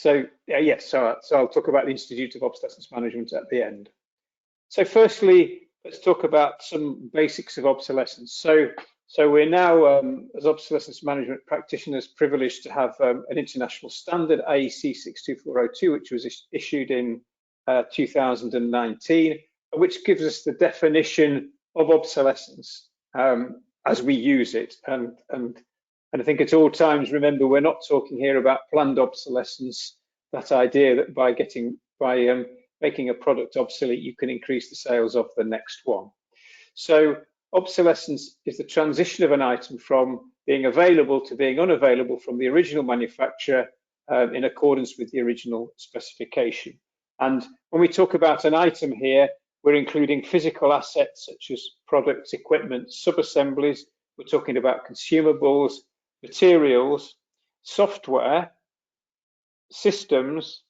So I'll talk about the Institute of Obsolescence Management at the end. So firstly, let's talk about some basics of obsolescence. So we're now, as obsolescence management practitioners, privileged to have an international standard, IEC 62402, which was issued in 2019, which gives us the definition of obsolescence as we use it. And I think at all times, remember, we're not talking here about planned obsolescence, that idea that by making a product obsolete, you can increase the sales of the next one. So obsolescence is the transition of an item from being available to being unavailable from the original manufacturer in accordance with the original specification. And when we talk about an item here, we're including physical assets such as products, equipment, sub-assemblies. We're talking about consumables, materials, software, systems,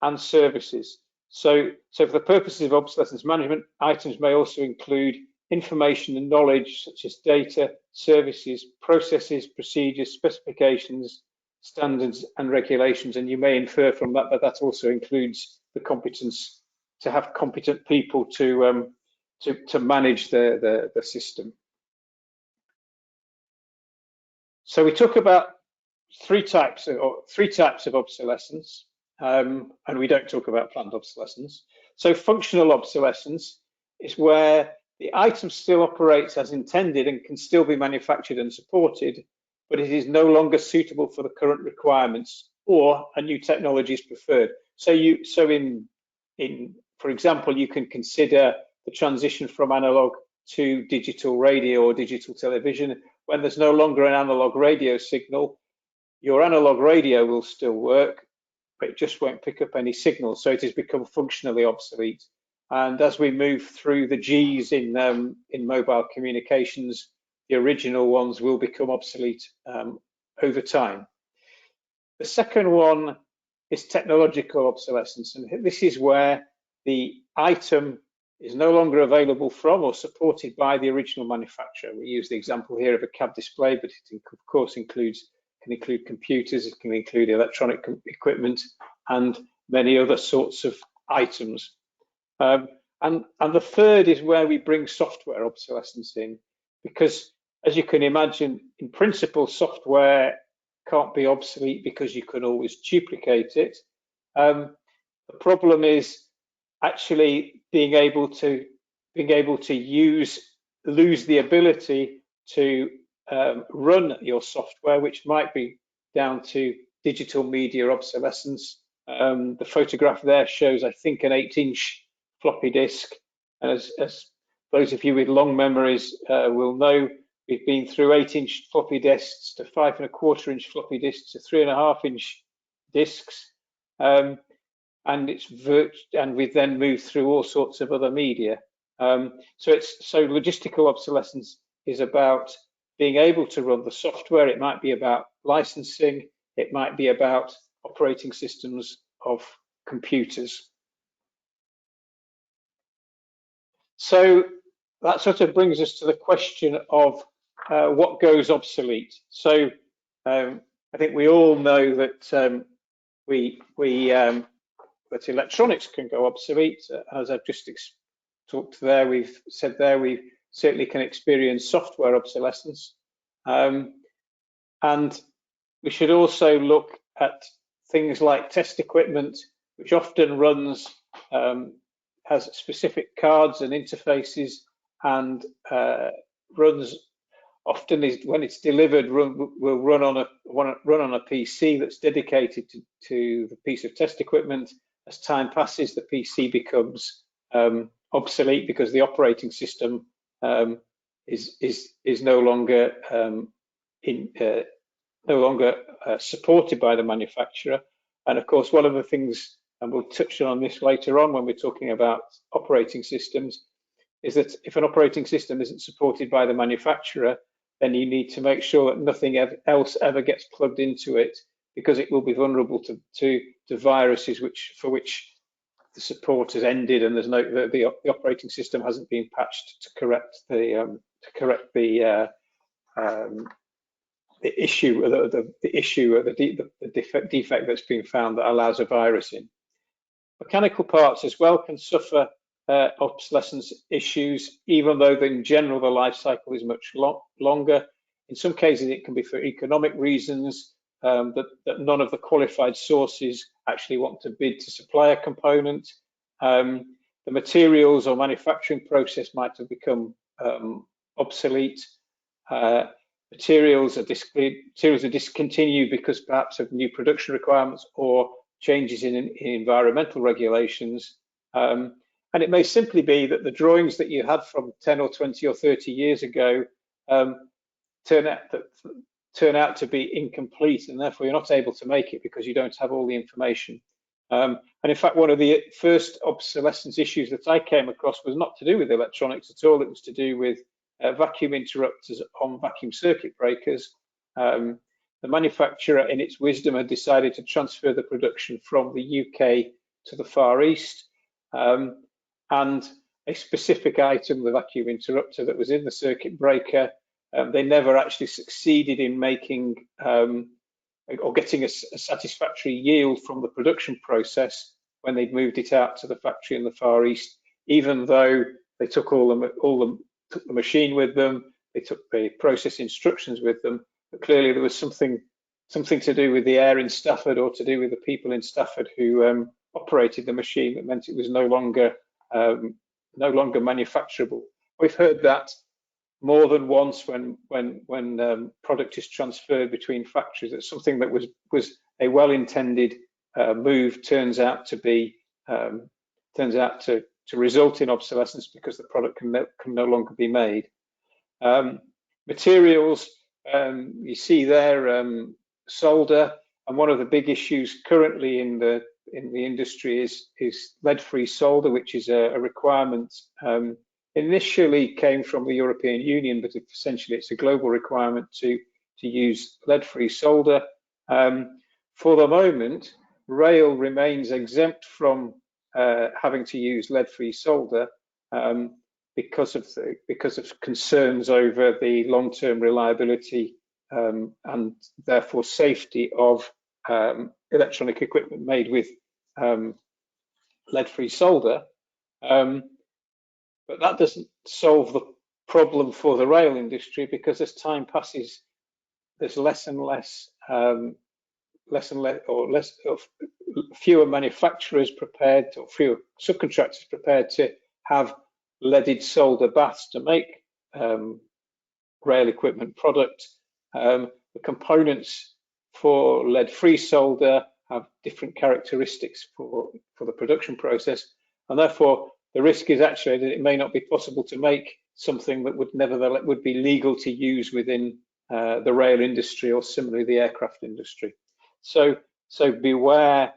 and services. So for the purposes of obsolescence management, items may also include information and knowledge such as data, services, processes, procedures, specifications, standards, and regulations. And you may infer from that that that also includes the competence to have competent people to manage the system. So we talk about three types of obsolescence, and we don't talk about planned obsolescence. So functional obsolescence is where the item still operates as intended and can still be manufactured and supported, but it is no longer suitable for the current requirements, or a new technology is preferred. For example, you can consider the transition from analog to digital radio or digital television. When there's no longer an analog radio signal, your analog radio will still work, but it just won't pick up any signal. So it has become functionally obsolete. And as we move through the Gs in mobile communications, the original ones will become obsolete over time. The second one is technological obsolescence, and this is where the item is no longer available from or supported by the original manufacturer. We use the example here of a CAD display, but it of course can include computers, it can include electronic equipment, and many other sorts of items. And the third is where we bring software obsolescence in, because as you can imagine, in principle, software can't be obsolete because you can always duplicate it. The problem is actually being able to lose the ability to run your software, which might be down to digital media obsolescence. The photograph there shows, I think, an 8-inch floppy disk. And as those of you with long memories will know, we've been through 8-inch floppy disks to 5¼ inch floppy disks to 3½ inch disks. And we've then moved through all sorts of other media. So logistical obsolescence is about being able to run the software. It might be about licensing. It might be about operating systems of computers. So that sort of brings us to the question of what goes obsolete. So I think we all know that that electronics can go obsolete. As I've just talked there, we've said there, we certainly can experience software obsolescence. And we should also look at things like test equipment, which often runs, has specific cards and interfaces, and runs often when it's delivered will run on a PC that's dedicated to the piece of test equipment. As time passes, the PC becomes obsolete because the operating system is no longer supported by the manufacturer. And of course, one of the things, and we'll touch on this later on when we're talking about operating systems, is that if an operating system isn't supported by the manufacturer, then you need to make sure that nothing else ever gets plugged into it, because it will be vulnerable to viruses for which the support has ended, and there's the operating system hasn't been patched to correct the defect that's been found that allows a virus in. Mechanical parts as well can suffer obsolescence issues, even though in general the life cycle is much longer. In some cases, it can be for economic reasons, that none of the qualified sources actually want to bid to supply a component. The materials or manufacturing process might have become obsolete. Materials are discontinued because perhaps of new production requirements or changes in environmental regulations. And it may simply be that the drawings that you had from 10 or 20 or 30 years ago turn out to be incomplete, and therefore you're not able to make it because you don't have all the information. And in fact, one of the first obsolescence issues that I came across was not to do with electronics at all. It was to do with vacuum interrupters on vacuum circuit breakers. The manufacturer, in its wisdom, had decided to transfer the production from the UK to the Far East. And a specific item, the vacuum interrupter that was in the circuit breaker, they never actually succeeded in making or getting a satisfactory yield from the production process when they'd moved it out to the factory in the Far East, even though they took took the machine with them, they took the process instructions with them, but clearly there was something to do with the air in Stafford or to do with the people in Stafford who operated the machine that meant it was no longer manufacturable. We've heard that more than once when product is transferred between factories, that something that was a well-intended move turns out to result in obsolescence because the product can no longer be made. Materials, you see there, solder, and one of the big issues currently in the industry is lead-free solder, which is a requirement. Initially came from the European Union, but essentially it's a global requirement to use lead-free solder. For the moment, rail remains exempt from having to use lead-free solder because of concerns over the long-term reliability and therefore safety of electronic equipment made with lead-free solder. But that doesn't solve the problem for the rail industry, because as time passes, there's fewer manufacturers prepared, or fewer subcontractors prepared to have leaded solder baths to make rail equipment product. The components for lead-free solder have different characteristics for the production process, and therefore the risk is actually that it may not be possible to make something that would be legal to use within the rail industry or similarly the aircraft industry. So beware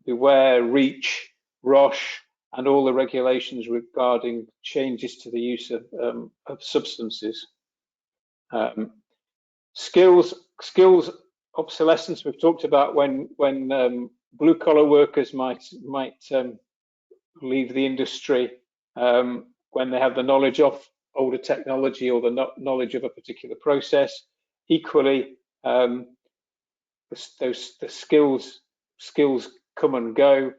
REACH, ROSH, and all the regulations regarding changes to the use of substances. Skills obsolescence, we've talked about when blue collar workers might leave the industry when they have the knowledge of older technology or the knowledge of a particular process. Equally, the skills come and go.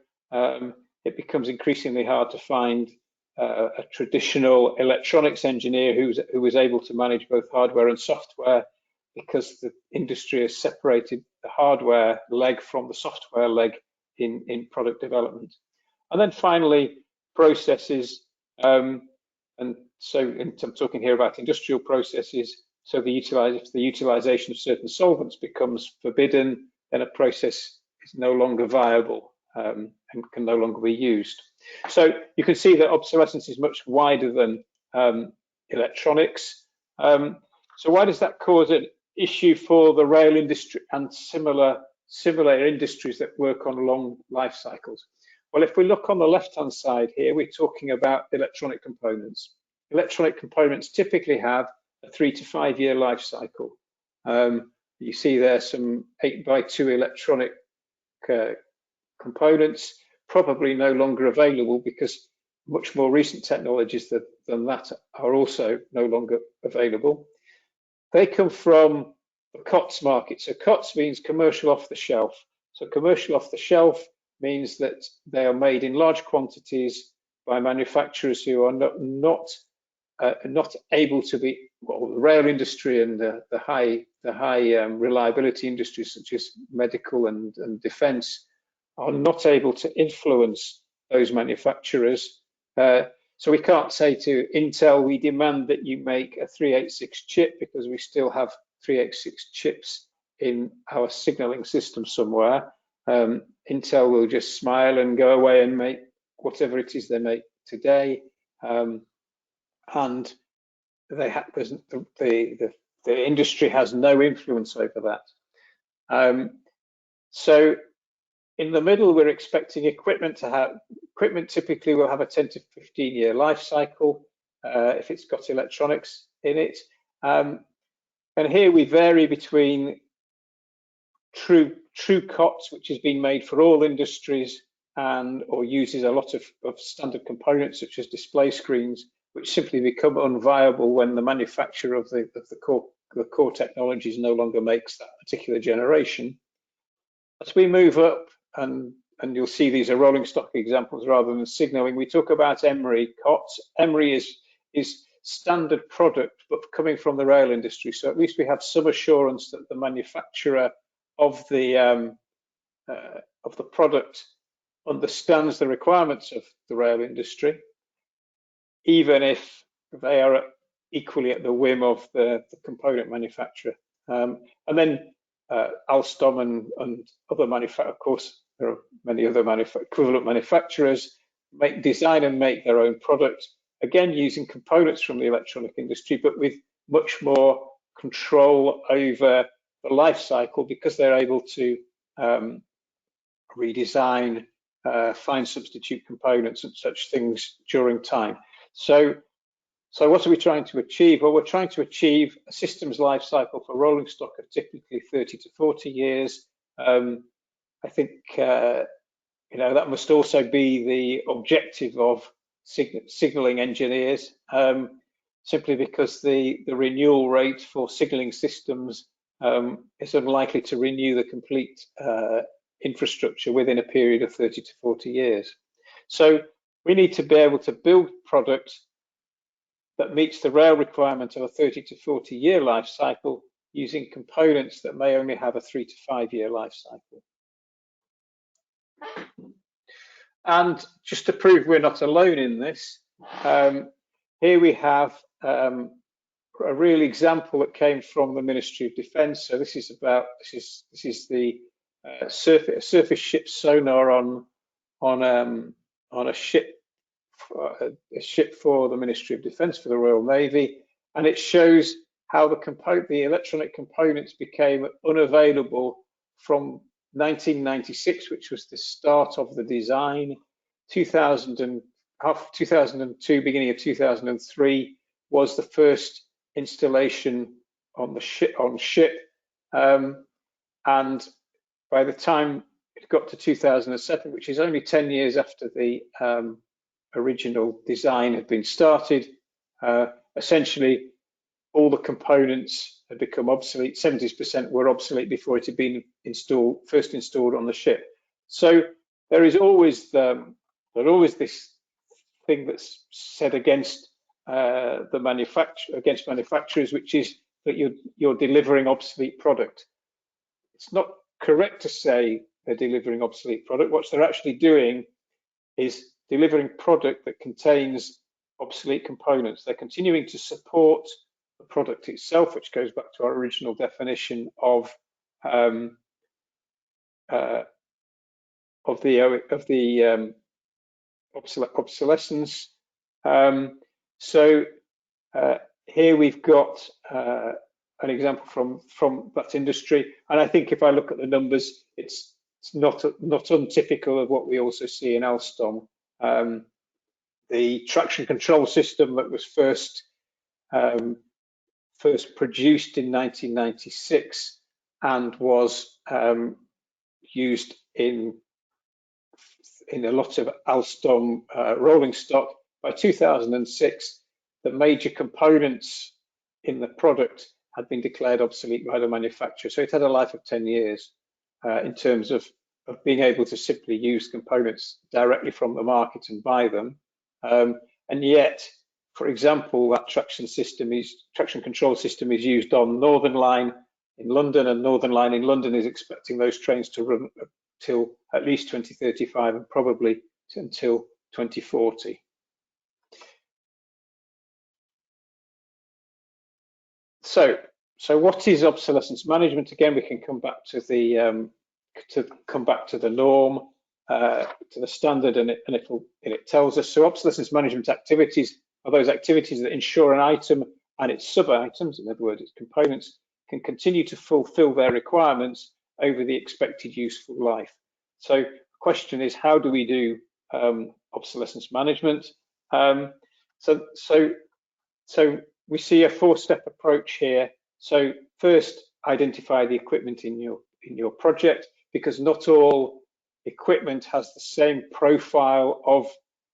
It becomes increasingly hard to find a traditional electronics engineer who is able to manage both hardware and software, because the industry has separated the hardware leg from the software leg in product development. And then finally, processes. And so I'm talking here about industrial processes. So if the utilization of certain solvents becomes forbidden, then a process is no longer viable and can no longer be used. So you can see that obsolescence is much wider than electronics. So why does that cause an issue for the rail industry and similar industries that work on long life cycles? Well, if we look on the left-hand side here, we're talking about electronic components. Electronic components typically have a 3 to 5 year life cycle. You see there some 8x2 electronic components, probably no longer available because much more recent technologies than that are also no longer available. They come from the COTS market. So COTS means commercial off the shelf. So commercial off the shelf means that they are made in large quantities by manufacturers who are not able to be, well, the rail industry and the high reliability industries such as medical and defence are not able to influence those manufacturers. So we can't say to Intel, we demand that you make a 386 chip because we still have 386 chips in our signaling system somewhere. Intel will just smile and go away and make whatever it is they make today. And the industry has no influence over that. So in the middle, we're expecting equipment typically will have a 10 to 15 year life cycle if it's got electronics in it. And here we vary between true COTS, which has been made for all industries and or uses a lot of standard components such as display screens, which simply become unviable when the manufacturer of the core technologies no longer makes that particular generation. As we move up, and you'll see these are rolling stock examples rather than signaling, we talk about ISRE COTS. ISRE is standard product, but coming from the rail industry. So at least we have some assurance that the manufacturer of the product understands the requirements of the rail industry, even if they are equally at the whim of the component manufacturer. And then Alstom and other manufacturers, of course, there are many other equivalent manufacturers, design and make their own product, again using components from the electronic industry, but with much more control over the life cycle because they're able to redesign, find substitute components and such things during time. So what are we trying to achieve? Well, we're trying to achieve a systems life cycle for rolling stock of typically 30 to 40 years. I think that must also be the objective of signaling engineers, simply because the renewal rate for signaling systems is unlikely to renew the complete infrastructure within a period of 30 to 40 years. So we need to be able to build product that meets the rail requirement of a 30 to 40 year life cycle using components that may only have a 3 to 5 year life cycle. And just to prove we're not alone in this, here we have a real example that came from the Ministry of Defence. So this is the surface ship sonar on a ship for the Ministry of Defence, for the Royal Navy, and it shows how the electronic components became unavailable from 1996, which was the start of the design. 2002, beginning of 2003 was the first installation on the ship, and by the time it got to 2007, which is only 10 years after the original design had been started, essentially all the components had become obsolete. 70% were obsolete before it had been first installed on the ship. So there is always this thing that's said against against manufacturers, which is that you're delivering obsolete product. It's not correct to say they're delivering obsolete product. What they're actually doing is delivering product that contains obsolete components. They're continuing to support the product itself, which goes back to our original definition of obsolescence. So here we've got an example from that industry, and I think if I look at the numbers, it's not untypical of what we also see in Alstom. The traction control system that was first produced in 1996 and was used in a lot of Alstom rolling stock. By 2006, the major components in the product had been declared obsolete by the manufacturer. So it had a life of 10 years in terms of being able to simply use components directly from the market and buy them. And yet, for example, that traction control system is used on Northern Line in London, and Northern Line in London is expecting those trains to run till at least 2035 and probably until 2040. So what is obsolescence management? Again, we can come back to the norm, to the standard, and it tells us. So obsolescence management activities are those activities that ensure an item and its sub-items, in other words, its components, can continue to fulfill their requirements over the expected useful life. So the question is, how do we do obsolescence management? So we see a four-step approach here. So first, identify the equipment in your project, because not all equipment has the same profile of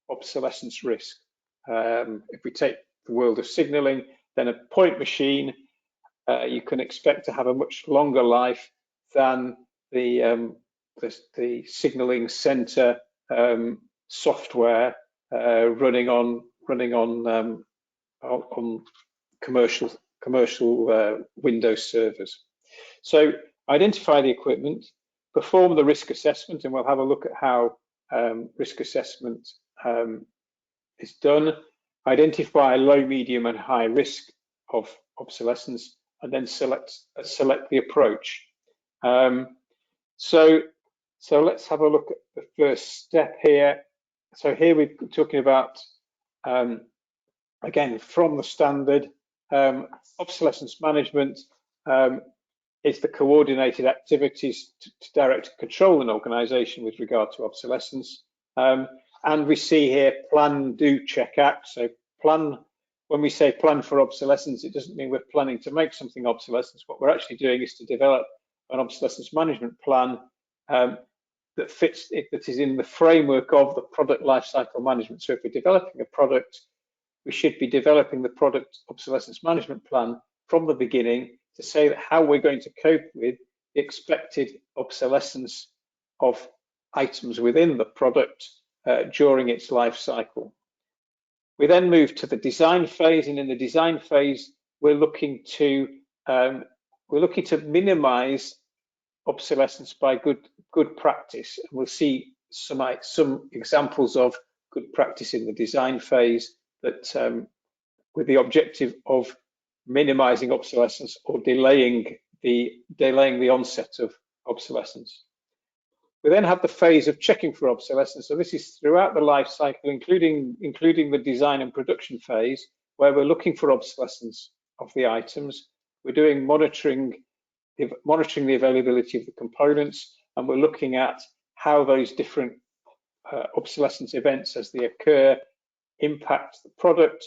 obsolescence risk. If we take the world of signalling, then a point machine, you can expect to have a much longer life than the signalling center software running on commercial Windows servers. So identify the equipment, perform the risk assessment, and we'll have a look at how risk assessment is done. Identify low, medium, and high risk of obsolescence, and then select the approach. So let's have a look at the first step here. So here we're talking about, again, from the standard, obsolescence management is the coordinated activities to direct and control an organization with regard to obsolescence. And we see here plan, do, check, act. So plan, when we say plan for obsolescence, it doesn't mean we're planning to make something obsolescence. What we're actually doing is to develop an obsolescence management plan that fits it, that is in the framework of the product lifecycle management. So if we're developing a product, we should be developing the product obsolescence management plan from the beginning to say that how we're going to cope with the expected obsolescence of items within the product during its life cycle. We then move to the design phase, and in the design phase, we're looking to minimize obsolescence by good practice. And we'll see some examples of good practice in the design phase that with the objective of minimizing obsolescence or delaying the onset of obsolescence. We then have the phase of checking for obsolescence. So this is throughout the life cycle, including the design and production phase, where we're looking for obsolescence of the items. We're doing monitoring the availability of the components, and we're looking at how those different obsolescence events as they occur impact the product.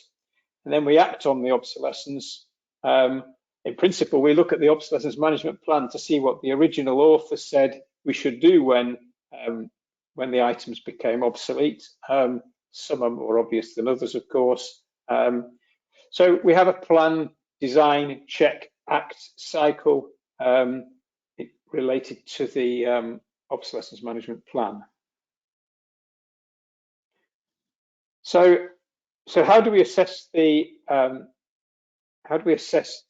And then we act on the obsolescence. In principle, we look at the obsolescence management plan to see what the original author said we should do when the items became obsolete. Some are more obvious than others, of course. So we have a plan, design, check, act cycle related to the obsolescence management plan. So how do we assess the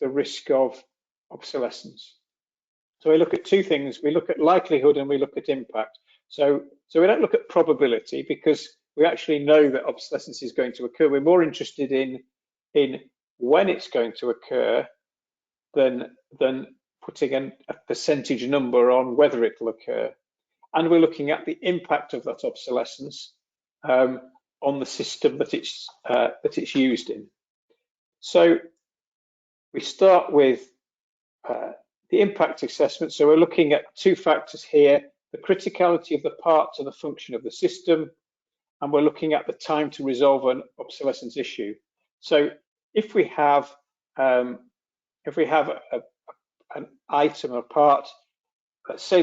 risk of obsolescence? So we look at two things. We look at likelihood and we look at impact. So we don't look at probability because we actually know that obsolescence is going to occur. We're more interested in when it's going to occur than putting a percentage number on whether it will occur. And we're looking at the impact of that obsolescence on the system that it's used in. So we start with the impact assessment. So we're looking at two factors here: the criticality of the part to the function of the system, and we're looking at the time to resolve an obsolescence issue. So if we have an item or part, let's say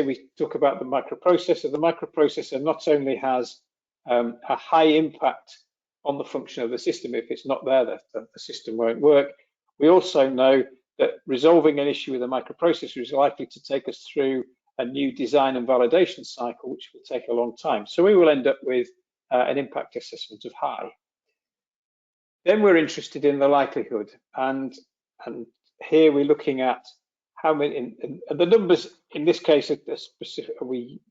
we talk about the microprocessor. The microprocessor not only has a high impact on the function of the system. If it's not there, the system won't work. We also know that resolving an issue with a microprocessor is likely to take us through a new design and validation cycle, which will take a long time. So we will end up with an impact assessment of high. Then we're interested in the likelihood, and here we're looking at how many, and the numbers in this case are specific.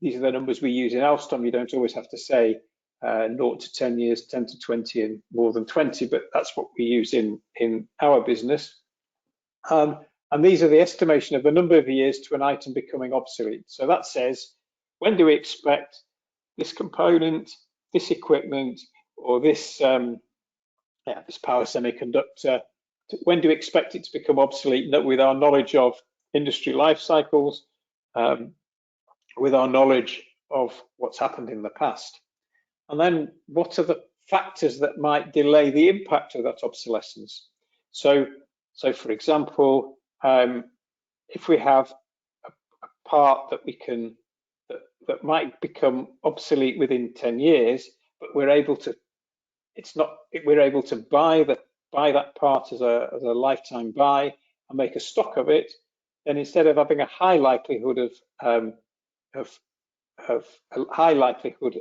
These are the numbers we use in Alstom. You don't always have to say 0 to 10 years, 10 to 20, and more than 20, but that's what we use in our business. And these are the estimation of the number of years to an item becoming obsolete. So that says, when do we expect this component, this equipment, or this this power semiconductor, when do we expect it to become obsolete? With our knowledge of industry life cycles, with our knowledge of what's happened in the past. And then what are the factors that might delay the impact of that obsolescence? So for example, if we have a part that that might become obsolete within 10 years, but we're able to buy that part as a lifetime buy and make a stock of it, then instead of having a high likelihood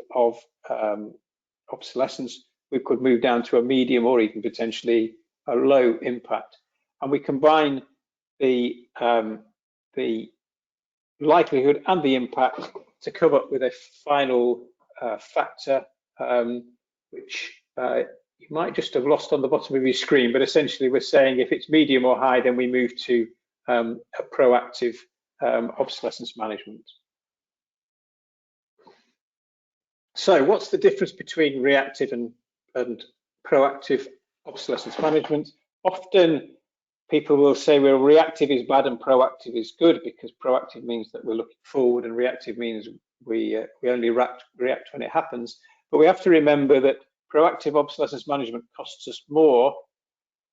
of obsolescence, we could move down to a medium or even potentially a low impact. And we combine the likelihood and the impact to come up with a final factor, which you might just have lost on the bottom of your screen, but essentially we're saying if it's medium or high, then we move to a proactive obsolescence management. So what's the difference between reactive and proactive obsolescence management? Often people will say, well, reactive is bad and proactive is good, because proactive means that we're looking forward and reactive means we only react when it happens. But we have to remember that proactive obsolescence management costs us more,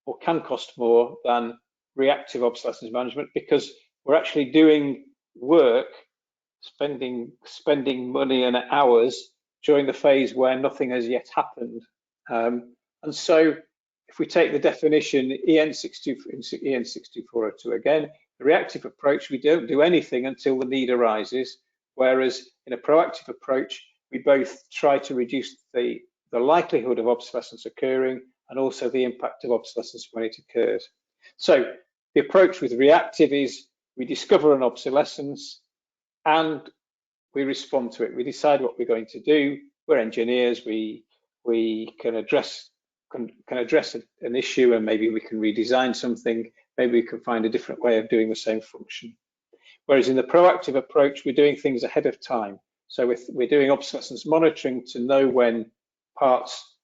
or can cost more, than reactive obsolescence management, because we're actually doing work, spending money and hours during the phase where nothing has yet happened. And so if we take the definition EN 62402 again, the reactive approach, we don't do anything until the need arises, whereas in a proactive approach, we both try to reduce the likelihood of obsolescence occurring and also the impact of obsolescence when it occurs. So the approach with reactive is we discover an obsolescence and we respond to it. We decide what we're going to do. We're engineers. We can address an issue, and maybe we can redesign something. Maybe we can find a different way of doing the same function. Whereas in the proactive approach, we're doing things ahead of time. So we're doing obsolescence monitoring to know when parts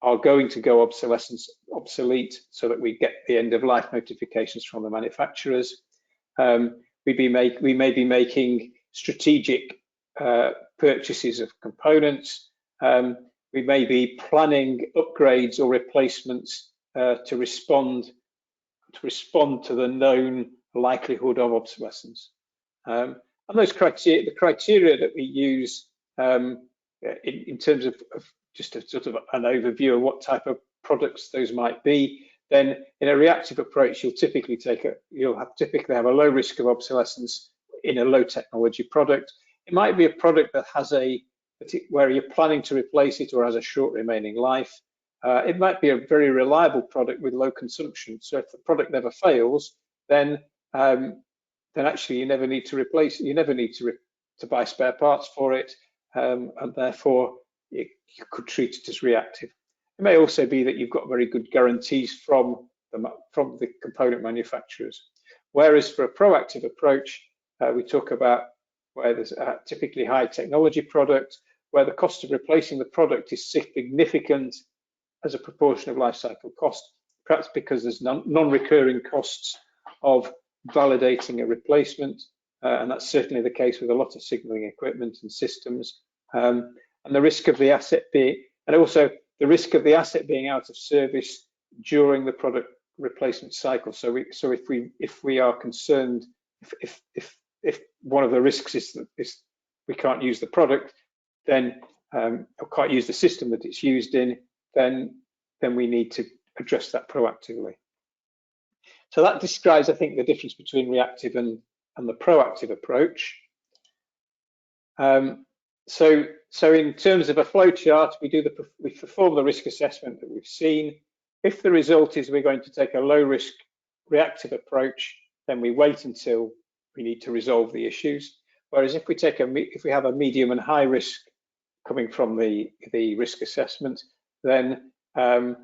are going to go obsolete, so that we get the end of life notifications from the manufacturers. We may be making strategic purchases of components. We may be planning upgrades or replacements to respond to the known likelihood of obsolescence. And those criteria, the criteria that we use in terms of just a sort of an overview of what type of products those might be, then in a reactive approach, you'll typically have a low risk of obsolescence in a low technology product. It might be a product that has where you're planning to replace it or has a short remaining life. It might be a very reliable product with low consumption. So if the product never fails, then actually you never need to replace it. You never need to buy spare parts for it, and therefore you could treat it as reactive. It may also be that you've got very good guarantees from the component manufacturers. Whereas for a proactive approach, we talk about where there's a typically high technology product, where the cost of replacing the product is significant as a proportion of life cycle cost, perhaps because there's non-recurring costs of validating a replacement, and that's certainly the case with a lot of signaling equipment and systems, and the risk of the asset being out of service during the product replacement cycle. So if we are concerned, if one of the risks is we can't use the product, then or can't use the system that it's used in, then we need to address that proactively. So that describes, I think, the difference between reactive and the proactive approach. So in terms of a flow chart, we perform the risk assessment that we've seen. If the result is we're going to take a low risk reactive approach, then we wait until we need to resolve the issues. Whereas if we have a medium and high risk coming from the risk assessment, then a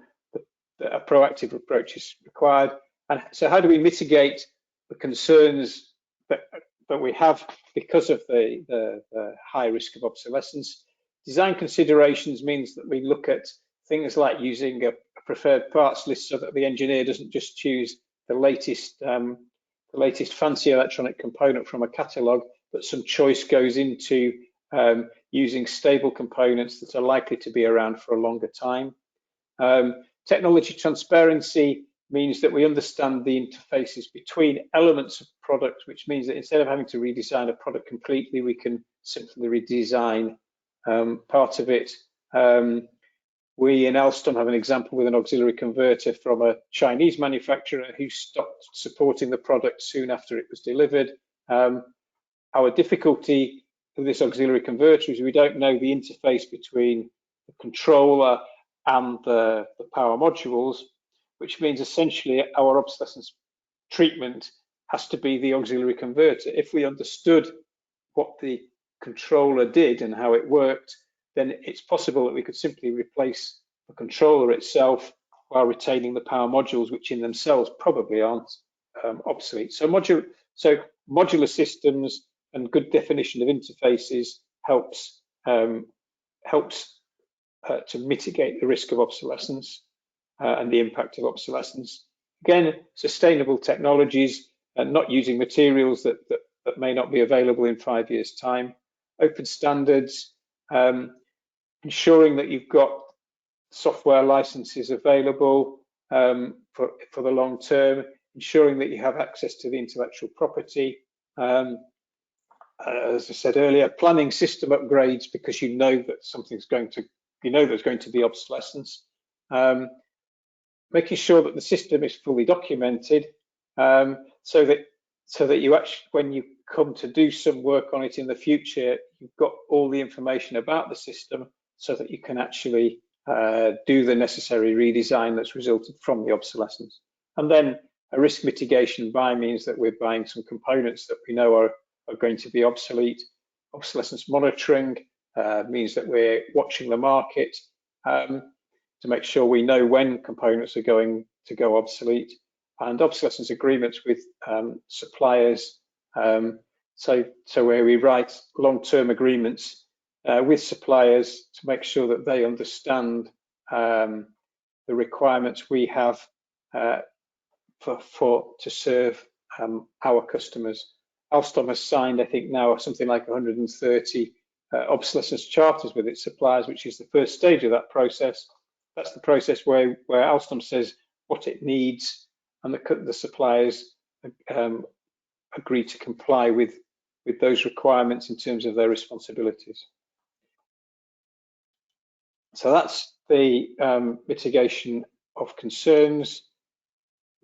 proactive approach is required. And so how do we mitigate the concerns that we have because of the high risk of obsolescence? Design considerations means that we look at things like using a preferred parts list so that the engineer doesn't just choose the latest fancy electronic component from a catalogue, but some choice goes into using stable components that are likely to be around for a longer time. Technology transparency means that we understand the interfaces between elements of product, which means that instead of having to redesign a product completely, we can simply redesign part of it. We in Alstom have an example with an auxiliary converter from a Chinese manufacturer who stopped supporting the product soon after it was delivered. Our difficulty with this auxiliary converter is we don't know the interface between the controller and the power modules, which means essentially our obsolescence treatment has to be the auxiliary converter. If we understood what the controller did and how it worked, then it's possible that we could simply replace the controller itself while retaining the power modules, which in themselves probably aren't obsolete. So modular systems and good definition of interfaces helps to mitigate the risk of obsolescence and the impact of obsolescence. Again, sustainable technologies and not using materials that may not be available in 5 years' time. Open standards, ensuring that you've got software licenses available for the long term, ensuring that you have access to the intellectual property. As I said earlier, planning system upgrades because you know that there's going to be obsolescence. Making sure that the system is fully documented, so that you actually, when you come to do some work on it in the future, you've got all the information about the system so that you can actually do the necessary redesign that's resulted from the obsolescence. And then a risk mitigation buy means that we're buying some components that we know are going to be obsolete. Obsolescence monitoring means that we're watching the market to make sure we know when components are going to go obsolete, and obsolescence agreements with suppliers. So where we write long-term agreements with suppliers to make sure that they understand the requirements we have to serve our customers. Alstom has signed, I think now, something like 130 obsolescence charters with its suppliers, which is the first stage of that process. That's the process where Alstom says what it needs, and the suppliers agree to comply with those requirements in terms of their responsibilities. So that's the mitigation of concerns.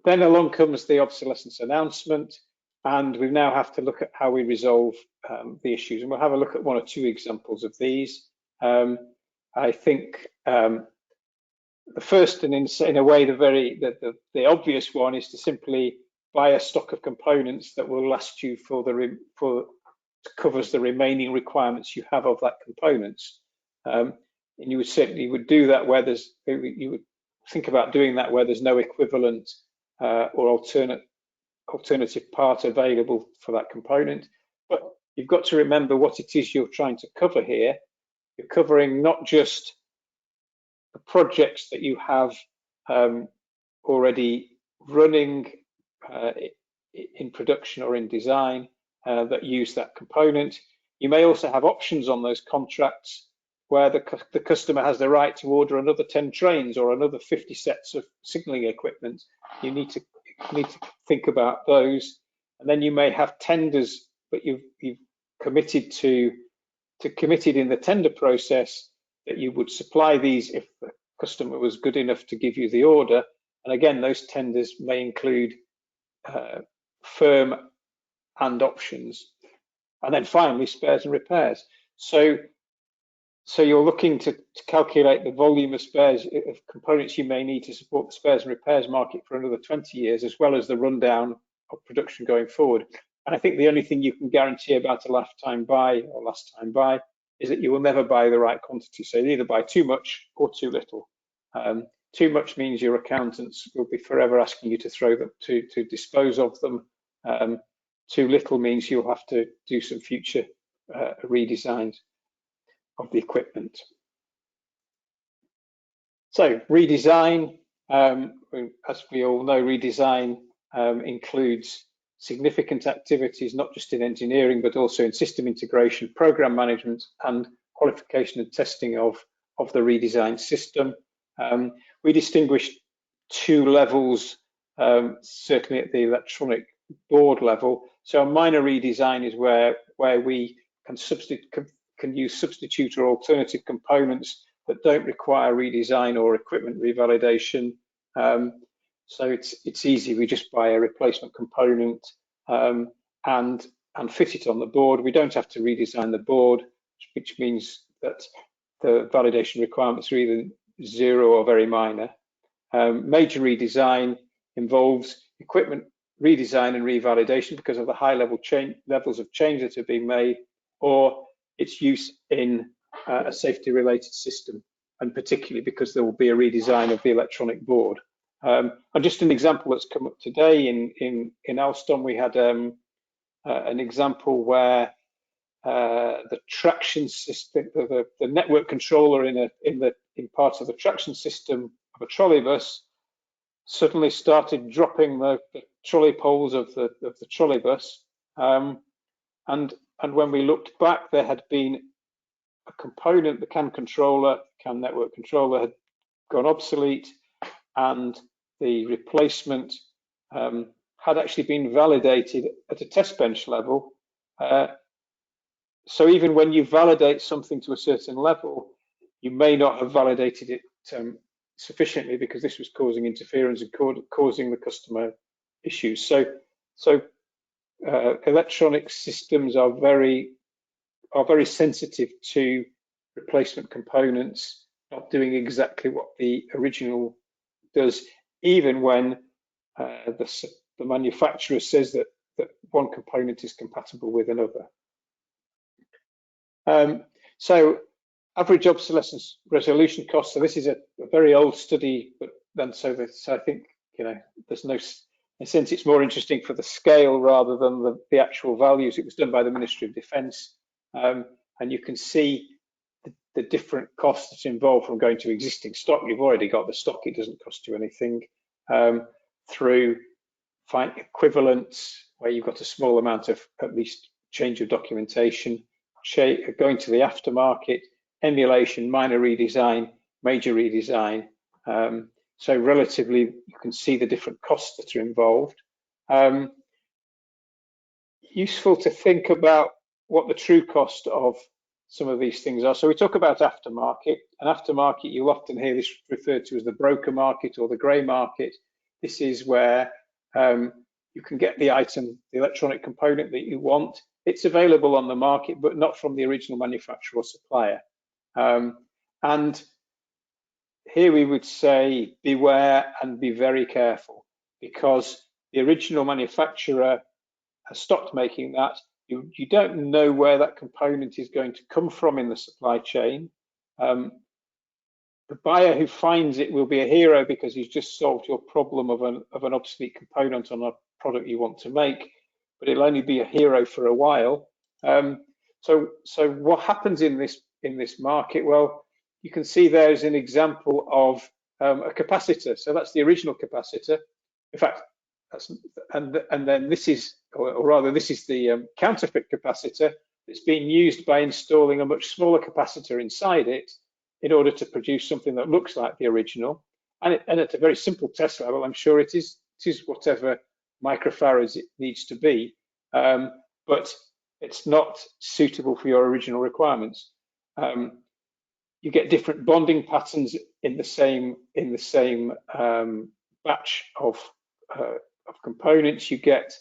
Then along comes the obsolescence announcement, and we now have to look at how we resolve the issues. And we'll have a look at one or two examples of these. I think the first, and in a way the obvious one, is to simply buy a stock of components that will last you covers the remaining requirements you have of that components. And you would certainly do that where you would think about doing that where there's no equivalent or alternative part available for that component. But you've got to remember what it is you're trying to cover here. You're covering not just the projects that you have already running in production or in design that use that component. You may also have options on those contracts where the customer has the right to order another 10 trains or another 50 sets of signalling equipment. You need to think about those. And then you may have tenders, but you've committed committed in the tender process that you would supply these if the customer was good enough to give you the order. And again, those tenders may include firm and options. And then finally, spares and repairs. So you're looking to calculate the volume of spares, of components you may need to support the spares and repairs market for another 20 years, as well as the rundown of production going forward. And I think the only thing you can guarantee about a lifetime buy or last time buy is that you will never buy the right quantity. So you either buy too much or too little. Too much means your accountants will be forever asking you to throw them, to dispose of them. Too little means you'll have to do some future redesigns of the equipment. So redesign, as we all know, redesign includes significant activities, not just in engineering, but also in system integration, program management, and qualification and testing of the redesigned system. We distinguish two levels, certainly at the electronic board level. So a minor redesign is where we can use substitute or alternative components that don't require redesign or equipment revalidation. So it's easy. We just buy a replacement component and fit it on the board. We don't have to redesign the board, which means that the validation requirements are either zero or very minor. Major redesign involves equipment redesign and revalidation because of the high levels of change that have been made, or its use in a safety related system, and particularly because there will be a redesign of the electronic board. And just an example that's come up today in Alstom, we had an example where the traction system, the network controller in parts of the traction system of a trolleybus suddenly started dropping the trolley poles of the trolleybus, and when we looked back, there had been a component, the CAN controller, CAN network controller, had gone obsolete, and the replacement had actually been validated at a test bench level. So even when you validate something to a certain level, you may not have validated it sufficiently because this was causing interference and causing the customer issues. So electronic systems are very sensitive to replacement components not doing exactly what the original does, even when the manufacturer says that one component is compatible with another. So average obsolescence resolution cost. So this is a very old study, but then so I think, you know, there's no sense it's more interesting for the scale rather than the actual values. It was done by the Ministry of Defence, and you can see the different costs that's involved from going to existing stock. You've already got the stock; it doesn't cost you anything. Through fine equivalents, where you've got a small amount of at least change of documentation, going to the aftermarket, emulation, minor redesign, major redesign. So relatively, you can see the different costs that are involved. Useful to think about what the true cost of some of these things are. So we talk about aftermarket. An aftermarket, you'll often hear this referred to as the broker market or the grey market. This is where you can get the item, the electronic component that you want. It's available on the market, but not from the original manufacturer or supplier. And here we would say beware and be very careful, because the original manufacturer has stopped making that. You don't know where that component is going to come from in the supply chain. The buyer who finds it will be a hero because he's just solved your problem of an obsolete component on a product you want to make, but it'll only be a hero for a while. So what happens in this market? Well, you can see there's an example of a capacitor. So that's the original capacitor. In fact, and then this is, or rather, this is the counterfeit capacitor that's being used by installing a much smaller capacitor inside it in order to produce something that looks like the original. And at a very simple test level, I'm sure it is whatever microfarads it needs to be, but it's not suitable for your original requirements. You get different bonding patterns in the same batch of components. You get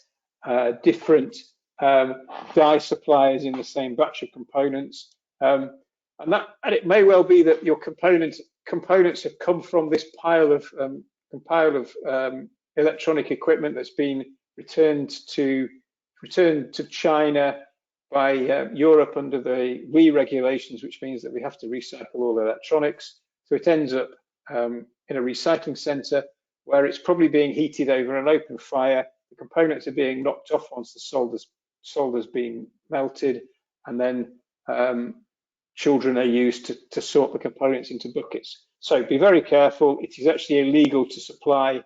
different die suppliers in the same batch of components, and it may well be that your components have come from this pile of electronic equipment that's been returned to China by Europe under the WEEE regulations, which means that we have to recycle all electronics. So it ends up in a recycling centre where it's probably being heated over an open fire. The components are being knocked off once the solder's been melted, and then children are used to sort the components into buckets. So be very careful. It is actually illegal to supply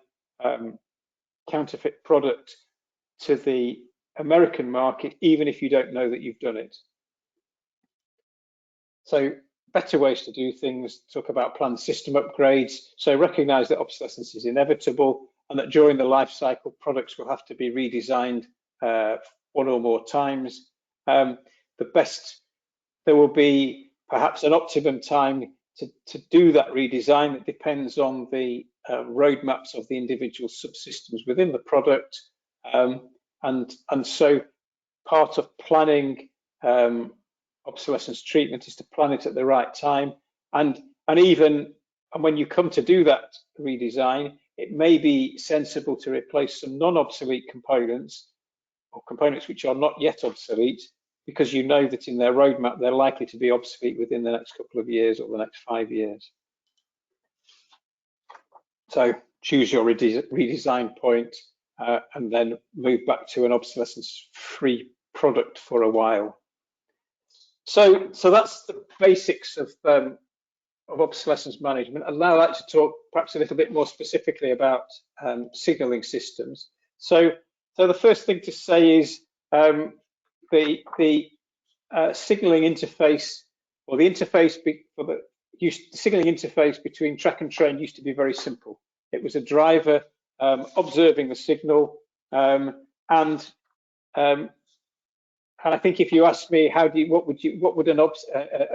counterfeit product to the American market, even if you don't know that you've done it. So better ways to do things, talk about planned system upgrades. So recognize that obsolescence is inevitable and that during the life cycle, products will have to be redesigned one or more times. There will be perhaps an optimum time to do that redesign. That depends on the roadmaps of the individual subsystems within the product. And so part of planning obsolescence treatment is to plan it at the right time. And when you come to do that redesign, it may be sensible to replace some non-obsolete components or components which are not yet obsolete, because you know that in their roadmap they're likely to be obsolete within the next couple of years or the next 5 years. So choose your redesign point and then move back to an obsolescence-free product for a while. So that's the basics of obsolescence management. And now I'd like to talk perhaps a little bit more specifically about signaling systems. So the first thing to say is the signaling interface, or the interface signaling interface between track and train used to be very simple. It was a driver observing the signal, and I think if you ask me what would an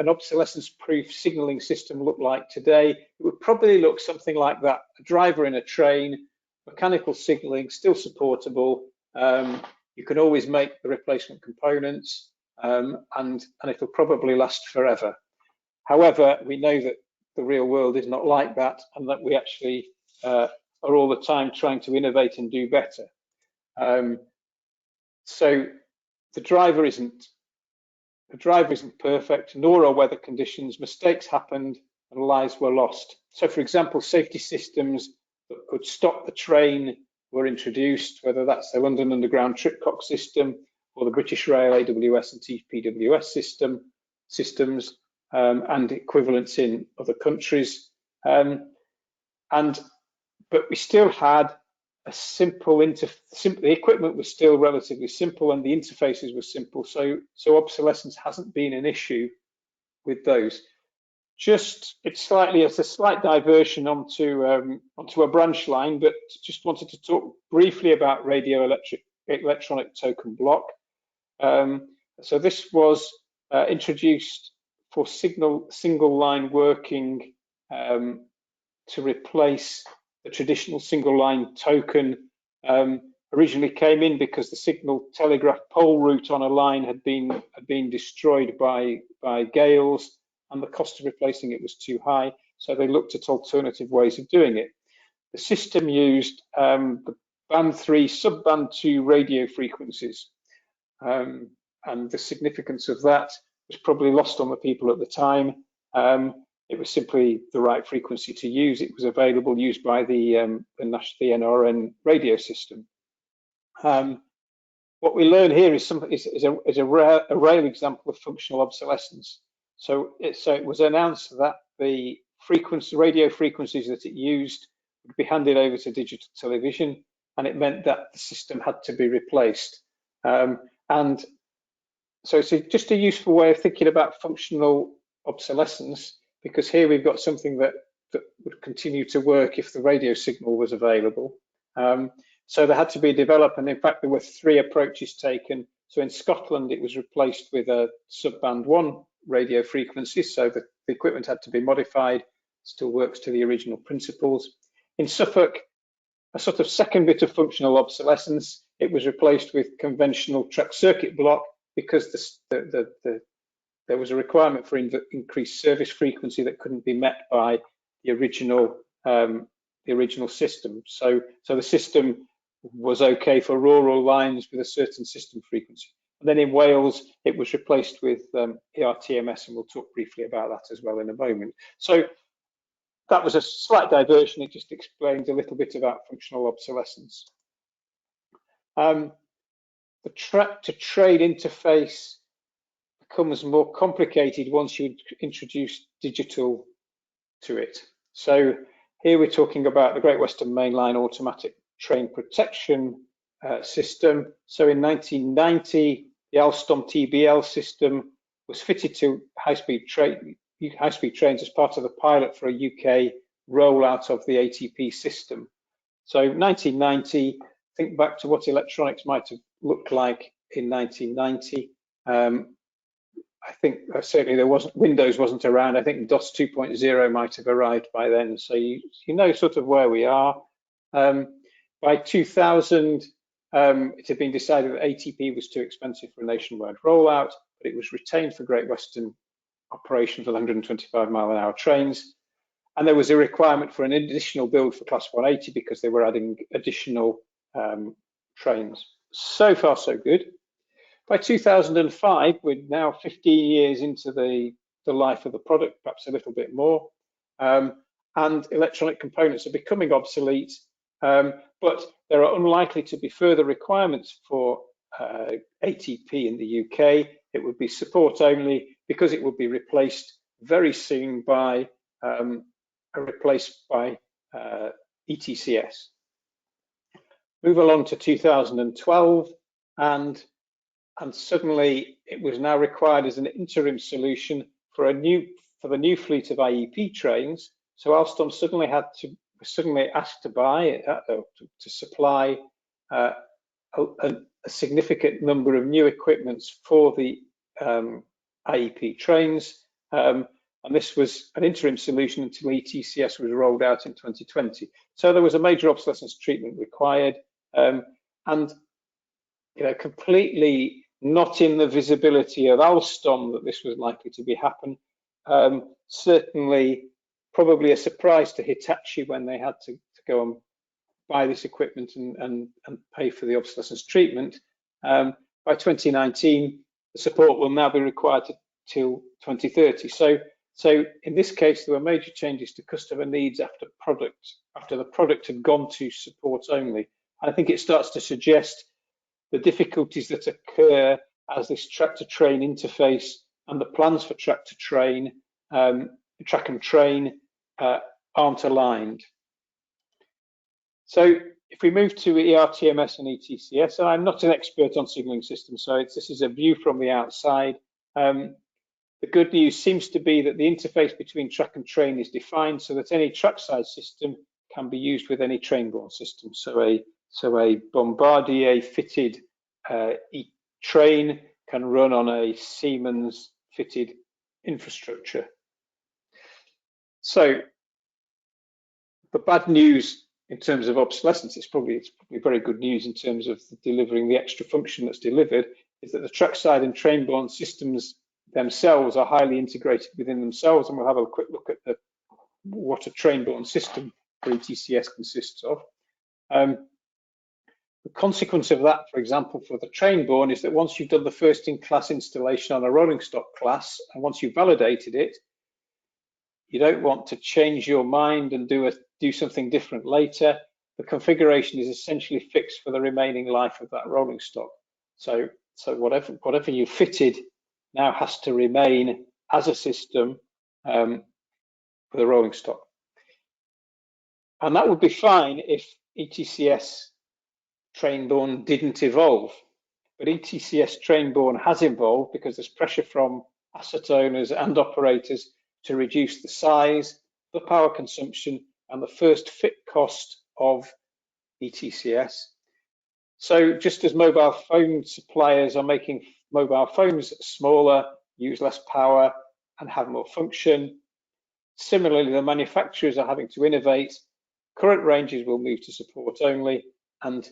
obsolescence-proof signaling system look like today, it would probably look something like that: a driver in a train, mechanical signaling, still supportable. You can always make the replacement components, and it'll probably last forever. However, we know that the real world is not like that, and that we actually are all the time trying to innovate and do better. So the driver isn't perfect, nor are weather conditions. Mistakes happened and lives were lost. So, for example, safety systems that could stop the train were introduced, whether that's the London Underground Tripcock system or the British Rail AWS and TPWS systems, and equivalents in other countries. But we still had a the equipment was still relatively simple and the interfaces were simple. So obsolescence hasn't been an issue with those. It's a slight diversion onto a branch line, but just wanted to talk briefly about electronic token block. So this was introduced for single line working to replace the traditional single line token. Originally came in because the signal telegraph pole route on a line had been destroyed by gales, and the cost of replacing it was too high. So they looked at alternative ways of doing it. The system used the band 3 sub-band 2 radio frequencies, and the significance of that was probably lost on the people at the time. It was simply the right frequency to use. It was available, used by the NRN radio system. What we learn here is a rare example of functional obsolescence. So it was announced that the radio frequencies that it used would be handed over to digital television, and it meant that the system had to be replaced. And so it's just a useful way of thinking about functional obsolescence, because here we've got something that would continue to work if the radio signal was available. So there had to be developed, and in fact there were 3 approaches taken. So in Scotland it was replaced with a sub-band 1 radio frequency, so the equipment had to be modified, still works to the original principles. In Suffolk, a sort of second bit of functional obsolescence. It was replaced with conventional track circuit block because there was a requirement for increased service frequency that couldn't be met by the original system. So the system was okay for rural lines with a certain system frequency. And then in Wales, it was replaced with ERTMS, and we'll talk briefly about that as well in a moment. So that was a slight diversion. It just explains a little bit about functional obsolescence. The track to train interface becomes more complicated once you introduce digital to it. So here we're talking about the Great Western Mainline automatic train protection system. So in 1990, the Alstom TBL system was fitted to high-speed trains as part of the pilot for a UK rollout of the ATP system. So 1990, think back to what electronics might have looked like in 1990. I think certainly Windows wasn't around. I think DOS 2.0 might have arrived by then. So you know sort of where we are. By 2000, it had been decided that ATP was too expensive for a nationwide rollout, but it was retained for Great Western operations with 125 mile-an-hour trains. And there was a requirement for an additional build for Class 180 because they were adding additional trains. So far, so good. By 2005, we're now 15 years into the life of the product, perhaps a little bit more, and electronic components are becoming obsolete, but there are unlikely to be further requirements for ATP in the UK. It would be support only because it would be replaced very soon by ETCS. Move along to 2012, and suddenly it was now required as an interim solution for the new fleet of IEP trains. So Alstom suddenly asked to buy to supply a significant number of new equipments for the IEP trains, and this was an interim solution until ETCS was rolled out in 2020. So there was a major obsolescence treatment required, and completely not in the visibility of Alstom that this was likely to happen. Certainly, probably a surprise to Hitachi when they had to go and buy this equipment and pay for the obsolescence treatment. By 2019, the support will now be required till 2030. So in this case, there were major changes to customer needs after the product had gone to support only. And I think it starts to suggest the difficulties that occur as this track-to-train interface and the plans for track-to-train, track and train aren't aligned. So if we move to ERTMS and ETCS, and I'm not an expert on signalling systems, so this is a view from the outside. The good news seems to be that the interface between track and train is defined so that any trackside system can be used with any train-borne system. So a Bombardier fitted train can run on a Siemens fitted infrastructure. So the bad news in terms of obsolescence, it's probably very good news in terms of delivering the extra function that's delivered, is that the trackside and train-borne systems themselves are highly integrated within themselves, and we'll have a quick look at what a train-borne system for ETCS consists of. The consequence of that, for example, for the train-borne is that once you've done the first-in-class installation on a rolling stock class, and once you've validated it, you don't want to change your mind and do something different later. The configuration is essentially fixed for the remaining life of that rolling stock. So whatever you fitted now has to remain as a system for the rolling stock. And that would be fine if ETCS train-borne didn't evolve. But ETCS train-borne has evolved because there's pressure from asset owners and operators to reduce the size, the power consumption, and the first fit cost of ETCS. So just as mobile phone suppliers are making mobile phones smaller, use less power, and have more function, similarly, the manufacturers are having to innovate Current ranges will move to support only, and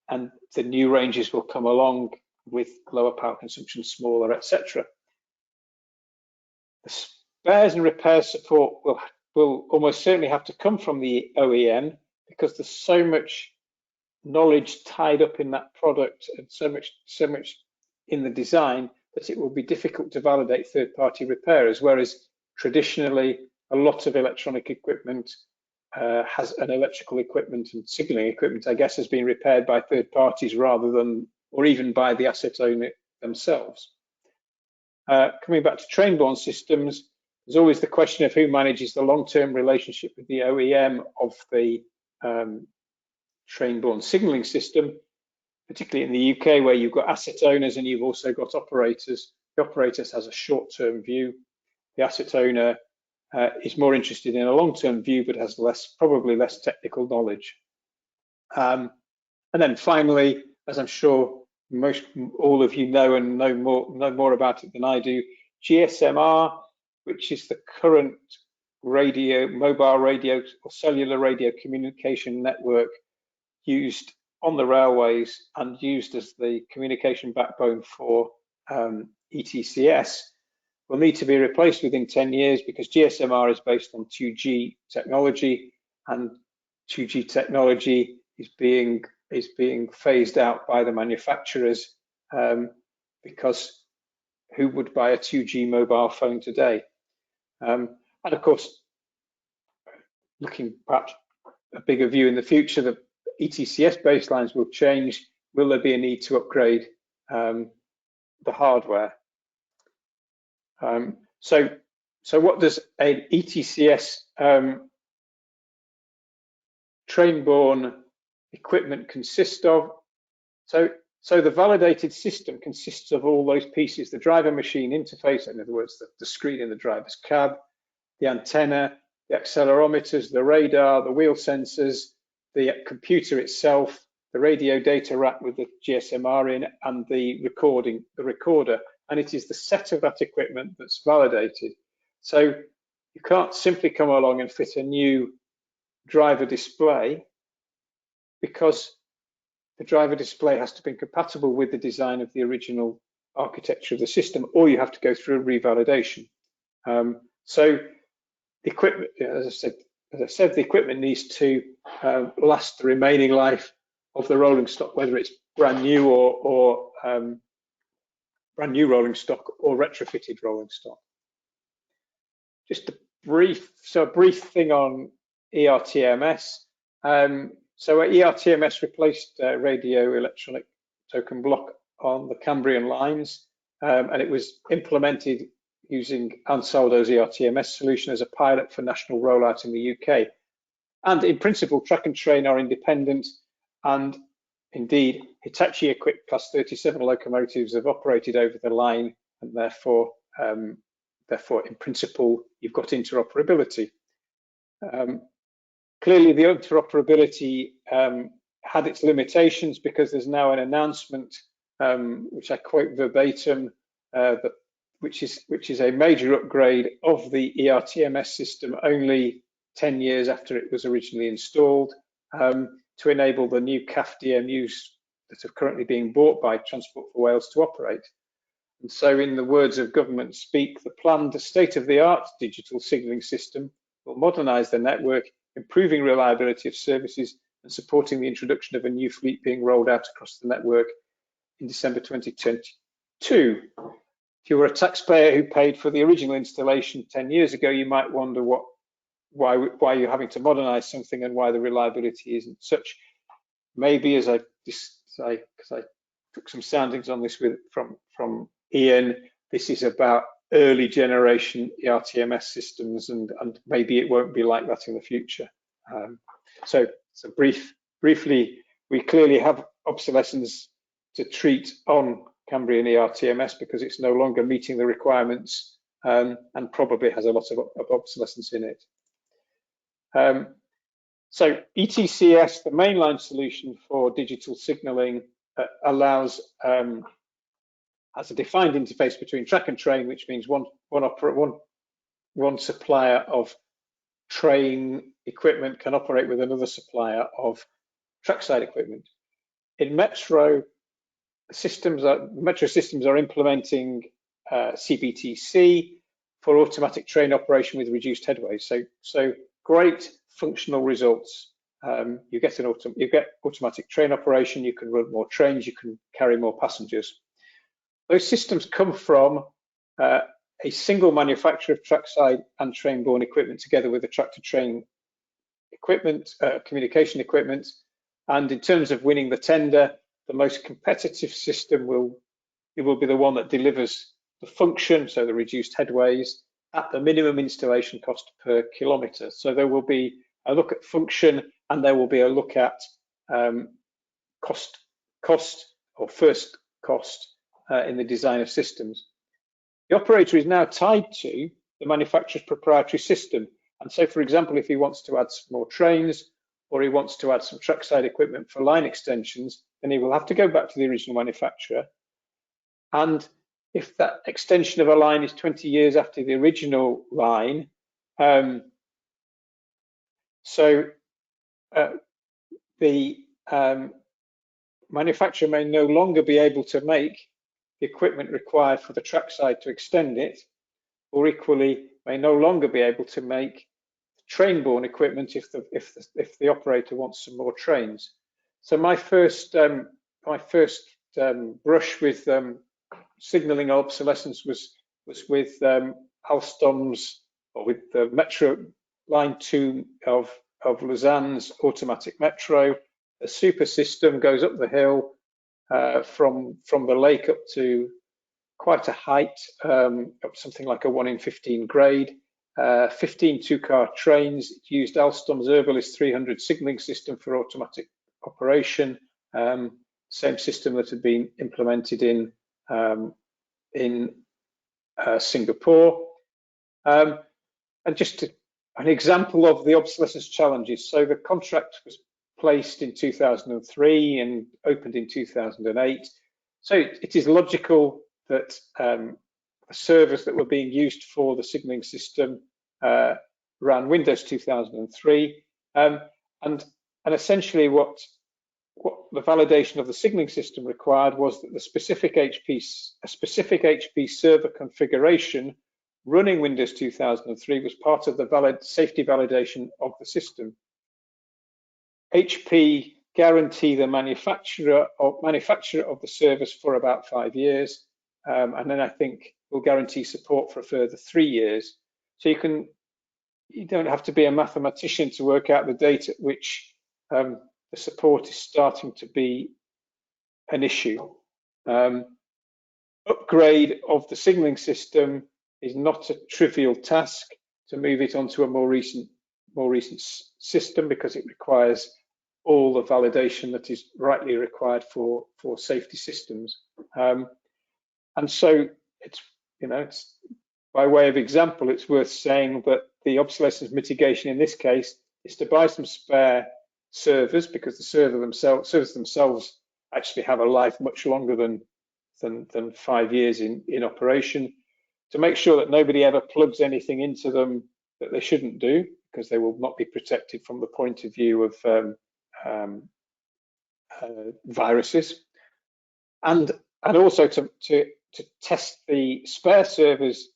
the new ranges will come along with lower power consumption, smaller, etc. The spares and repair support will almost certainly have to come from the OEM, because there's so much knowledge tied up in that product and so much in the design that it will be difficult to validate third-party repairers, whereas traditionally a lot of electronic equipment has an electrical equipment and signalling equipment, I guess, has been repaired by third parties rather than, or even by the asset owner themselves. Coming back to train-borne systems, there's always the question of who manages the long-term relationship with the OEM of the train-borne signalling system, particularly in the UK, where you've got asset owners and you've also got operators. The operators has a short-term view. The asset owner is more interested in a long-term view, but has probably less technical knowledge. And then finally, as I'm sure all of you know and know more about it than I do, GSMR, which is the current mobile radio or cellular radio communication network used on the railways and used as the communication backbone for ETCS, will need to be replaced within 10 years because GSMR is based on 2G technology, and 2G technology is being phased out by the manufacturers, because who would buy a 2G mobile phone today? And of course, looking perhaps a bigger view in the future, the ETCS baselines will change. Will there be a need to upgrade the hardware? So what does an ETCS train-borne equipment consist of? So the validated system consists of all those pieces: the driver-machine interface, in other words, the screen in the driver's cab, the antenna, the accelerometers, the radar, the wheel sensors, the computer itself, the radio data rack with the GSMR in, and the recorder. And it is the set of that equipment that's validated. So you can't simply come along and fit a new driver display, because the driver display has to be compatible with the design of the original architecture of the system, or you have to go through a revalidation. So the equipment, as I said, the equipment needs to last the remaining life of the rolling stock, whether it's brand new or brand new rolling stock or retrofitted rolling stock. Just a brief thing on ERTMS. So ERTMS replaced radio electronic token block on the Cambrian lines, and it was implemented using Ansaldo's ERTMS solution as a pilot for national rollout in the UK. And in principle, track and train are independent, and indeed, Hitachi-equipped Class 37 locomotives have operated over the line, and therefore, in principle, you've got interoperability. Clearly, the interoperability had its limitations, because there's now an announcement, which I quote verbatim, which is a major upgrade of the ERTMS system only 10 years after it was originally installed, to enable the new CAF DMUs that are currently being bought by Transport for Wales to operate. And so, in the words of government speak, the planned state-of-the-art digital signalling system will modernise the network, improving reliability of services and supporting the introduction of a new fleet being rolled out across the network in December 2022. If you were a taxpayer who paid for the original installation 10 years ago, you might wonder why you're having to modernise something and why the reliability isn't such. Maybe, because I took some soundings on this from Ian, this is about early generation ERTMS systems, and maybe it won't be like that in the future. So briefly, we clearly have obsolescence to treat on Cambrian ERTMS, because it's no longer meeting the requirements, and probably has a lot of obsolescence in it. So ETCS, the mainline solution for digital signalling, has a defined interface between track and train, which means one supplier of train equipment can operate with another supplier of trackside equipment. In metro systems, metro systems are implementing CBTC for automatic train operation with reduced headways. So great functional results. You get automatic train operation. You can run more trains. You can carry more passengers. Those systems come from a single manufacturer of trackside and train-borne equipment, together with the tractor-train equipment, communication equipment. And in terms of winning the tender, the most competitive system will be the one that delivers the function, so the reduced headways, at the minimum installation cost per kilometre. So there will be a look at function, and there will be a look at cost or first cost in the design of systems. The operator is now tied to the manufacturer's proprietary system. And so, for example, if he wants to add some more trains, or he wants to add some trackside equipment for line extensions, then he will have to go back to the original manufacturer. And if that extension of a line is 20 years after the original line, the manufacturer may no longer be able to make the equipment required for the trackside to extend it, or equally may no longer be able to make train-borne equipment if the operator wants some more trains. So my first brush with signalling obsolescence was with Alstom's, or with the Metro Line 2 of Lausanne's automatic metro. A super system goes up the hill from the lake up to quite a height, up something like a 1 in 15 grade. 15 two-car trains. It used Alstom's Herbalist 300 signalling system for automatic operation. Same system that had been implemented in Singapore. And just an example of the obsolescence challenges. So the contract was placed in 2003 and opened in 2008. So it is logical that the servers that were being used for the signalling system ran Windows 2003, and essentially what the validation of the signalling system required was that the specific HP server configuration running Windows 2003 was part of the safety validation of the system. HP guarantee the manufacturer of the servers for about 5 years, and then I think will guarantee support for a further 3 years. So you don't have to be a mathematician to work out the date at which the support is starting to be an issue. Upgrade of the signalling system is not a trivial task to move it onto a more recent system, because it requires all the validation that is rightly required for safety systems. And so it's by way of example, it's worth saying that the obsolescence mitigation in this case is to buy some spare servers, because the servers themselves actually have a life much longer than 5 years in operation, to make sure that nobody ever plugs anything into them that they shouldn't do, because they will not be protected from the point of view of viruses, and also to test the spare servers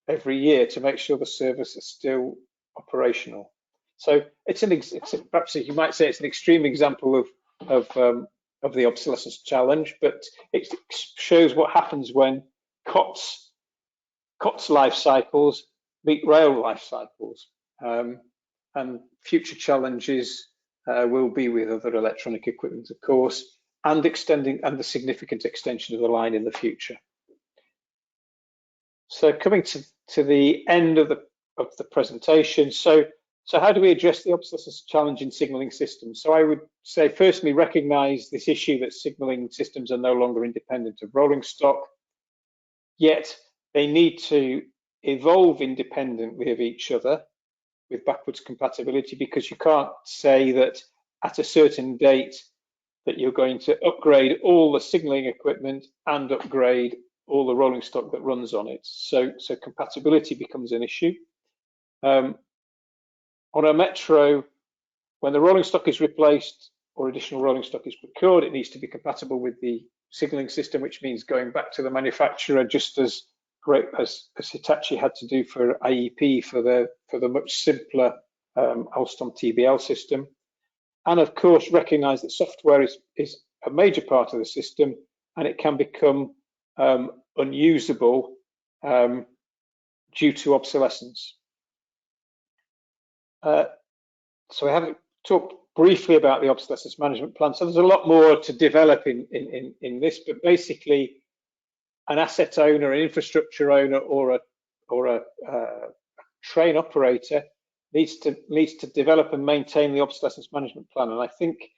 every year to make sure the servers are still operational. So perhaps you might say it's an extreme example of the obsolescence challenge, but it shows what happens when COTS life cycles meet rail life cycles, and future challenges will be with other electronic equipment, of course, and the significant extension of the line in the future. So coming to the end of the presentation, so how do we address the obsolescence challenge in signalling systems? So I would say, firstly, recognize this issue that signalling systems are no longer independent of rolling stock, yet they need to evolve independently of each other with backwards compatibility, because you can't say that at a certain date that you're going to upgrade all the signalling equipment and upgrade all the rolling stock that runs on it. So compatibility becomes an issue. On a metro, when the rolling stock is replaced or additional rolling stock is procured, it needs to be compatible with the signalling system, which means going back to the manufacturer, just as great as Hitachi had to do for IEP for the much simpler Alstom TBL system. And of course, recognize that software is a major part of the system, and it can become unusable due to obsolescence. So we haven't talked briefly about the obsolescence management plan. So there's a lot more to develop in this, but basically, an asset owner, an infrastructure owner, or a train operator needs to develop and maintain the obsolescence management plan. And I think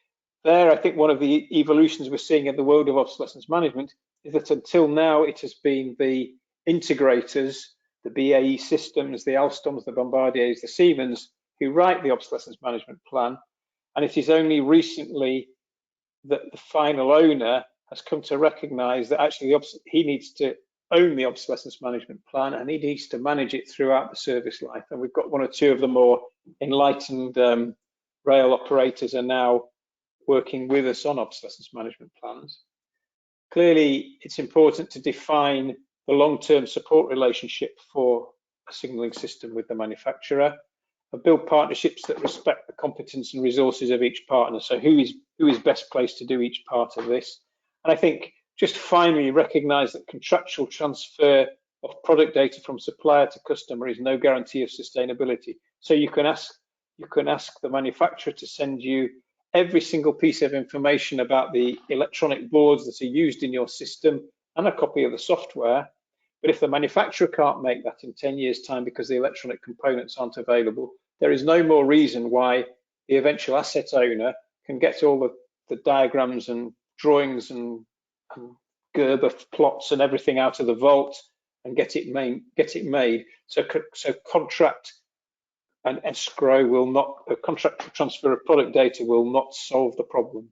one of the evolutions we're seeing in the world of obsolescence management is that until now it has been the integrators, the BAE Systems, the Alstoms, the Bombardiers, the Siemens, who write the obsolescence management plan, and it is only recently that the final owner has come to recognize that actually he needs to own the obsolescence management plan, and he needs to manage it throughout the service life. And we've got one or two of the more enlightened rail operators are now working with us on obsolescence management plans. Clearly, it's important to define the long-term support relationship for a signalling system with the manufacturer, and build partnerships that respect the competence and resources of each partner. So who is best placed to do each part of this? And I think just finally recognize that contractual transfer of product data from supplier to customer is no guarantee of sustainability. So you can ask the manufacturer to send you every single piece of information about the electronic boards that are used in your system and a copy of the software. But if the manufacturer can't make that in 10 years' time because the electronic components aren't available, there is no more reason why the eventual asset owner can get all the diagrams and drawings and Gerber plots and everything out of the vault and get it made. So contract and escrow will not, a contract transfer of product data will not solve the problem.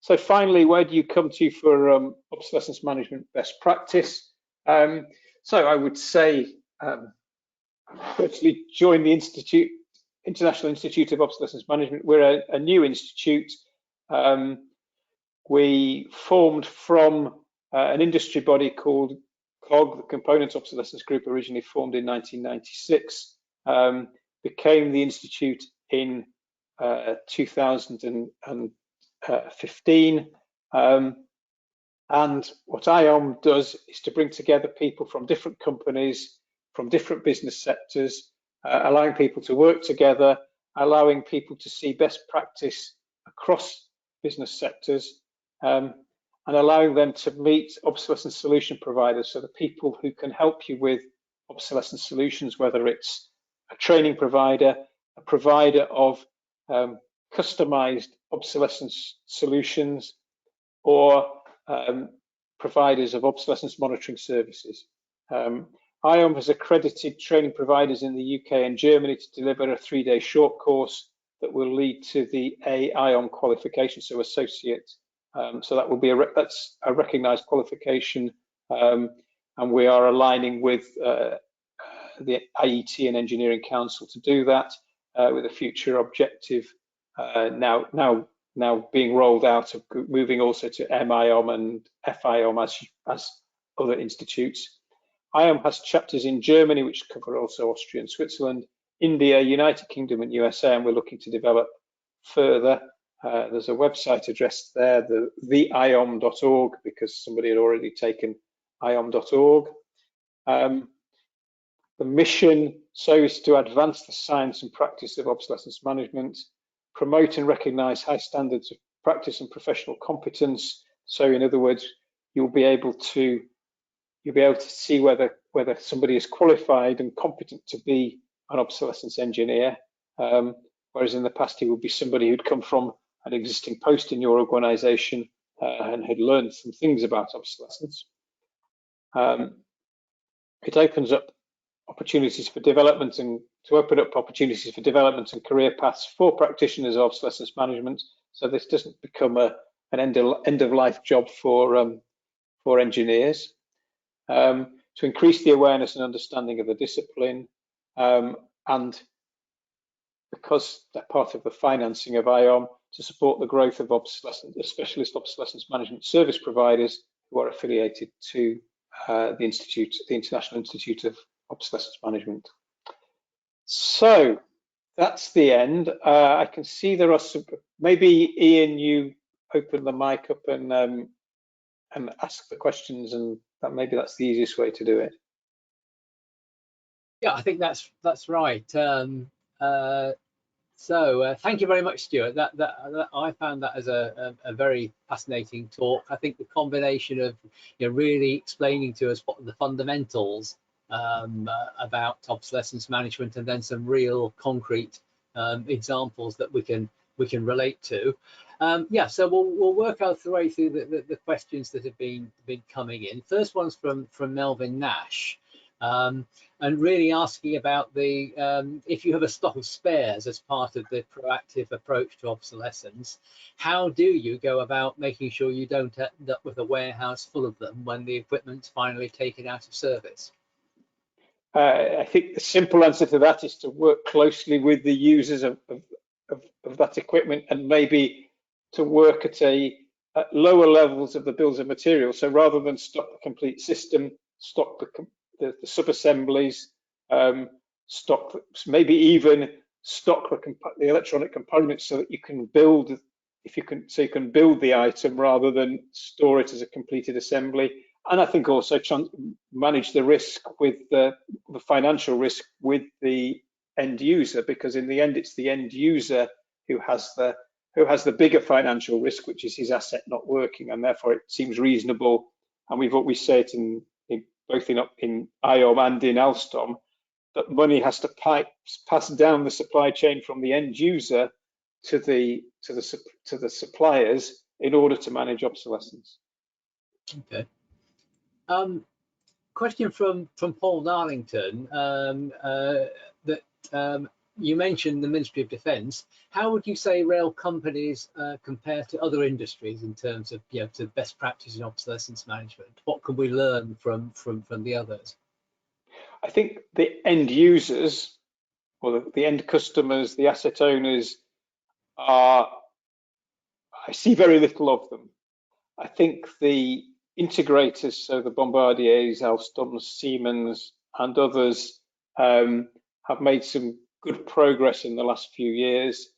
So finally, where do you come to for obsolescence management best practice? So I would say virtually join the International Institute of Obsolescence Management. We're a new institute. We formed from an industry body called COG, the Component Obsolescence Group, originally formed in 1996, became the institute in 2015. And what IIOM does is to bring together people from different companies, from different business sectors, allowing people to work together, allowing people to see best practice across business sectors, and allowing them to meet obsolescence solution providers, so the people who can help you with obsolescence solutions, whether it's a training provider, a provider of customized obsolescence solutions, or providers of obsolescence monitoring services. IIOM has accredited training providers in the UK and Germany to deliver a 3-day short course that will lead to the IIOM qualification, so associate. So that will be that's a recognised qualification, and we are aligning with the IET and Engineering Council to do that, with a future objective now being rolled out of moving also to MIOM and FIOM as other institutes. IIOM has chapters in Germany, which cover also Austria and Switzerland, India, United Kingdom and USA, and we're looking to develop further. There's a website address there, the IIOM.org, because somebody had already taken IIOM.org. The mission is to advance the science and practice of obsolescence management, promote and recognise high standards of practice and professional competence. So in other words, you'll be able to see whether somebody is qualified and competent to be an obsolescence engineer, whereas in the past he would be somebody who'd come from an existing post in your organisation and had learned some things about obsolescence. It opens up opportunities for development and career paths for practitioners of obsolescence management. So this doesn't become an end of life job for engineers. To increase the awareness and understanding of the discipline, and because they're part of the financing of IIOM, to support the growth of the specialist obsolescence management service providers who are affiliated to the International Institute of Obsolescence Management. So that's the end. I can see there are some, maybe Ian, you open the mic up and ask the questions, and maybe that's the easiest way to do it. Yeah, I think that's right. So thank you very much, Stuart. That I found that as a very fascinating talk. I think the combination of really explaining to us what are the fundamentals about obsolescence management, and then some real concrete examples that we can relate to. Yeah, so we'll work our way through the questions that have been coming in. First one's from Melvin Nash. And really asking about the if you have a stock of spares as part of the proactive approach to obsolescence, how do you go about making sure you don't end up with a warehouse full of them when the equipment's finally taken out of service? I think the simple answer to that is to work closely with the users of that equipment, and maybe to work at lower levels of the bills of materials. So rather than stock the complete system, stock the sub-assemblies, maybe even stock the electronic components, so that you can build, you can build the item rather than store it as a completed assembly. And I think also manage the risk with the financial risk with the end user, because in the end it's the end user who has the bigger financial risk, which is his asset not working, and therefore it seems reasonable. And we say it both in IIOM and in Alstom, that money has to pass down the supply chain from the end user to the suppliers in order to manage obsolescence. Okay. Question from Paul Darlington, that you mentioned the Ministry of Defence. How would you say rail companies compare to other industries in terms of to best practice in obsolescence management? What can we learn from the others? I think the end users, or the end customers, the asset owners, I see very little of them. I think the integrators, so the Bombardiers, Alstom, Siemens, and others, have made some good progress in the last few years.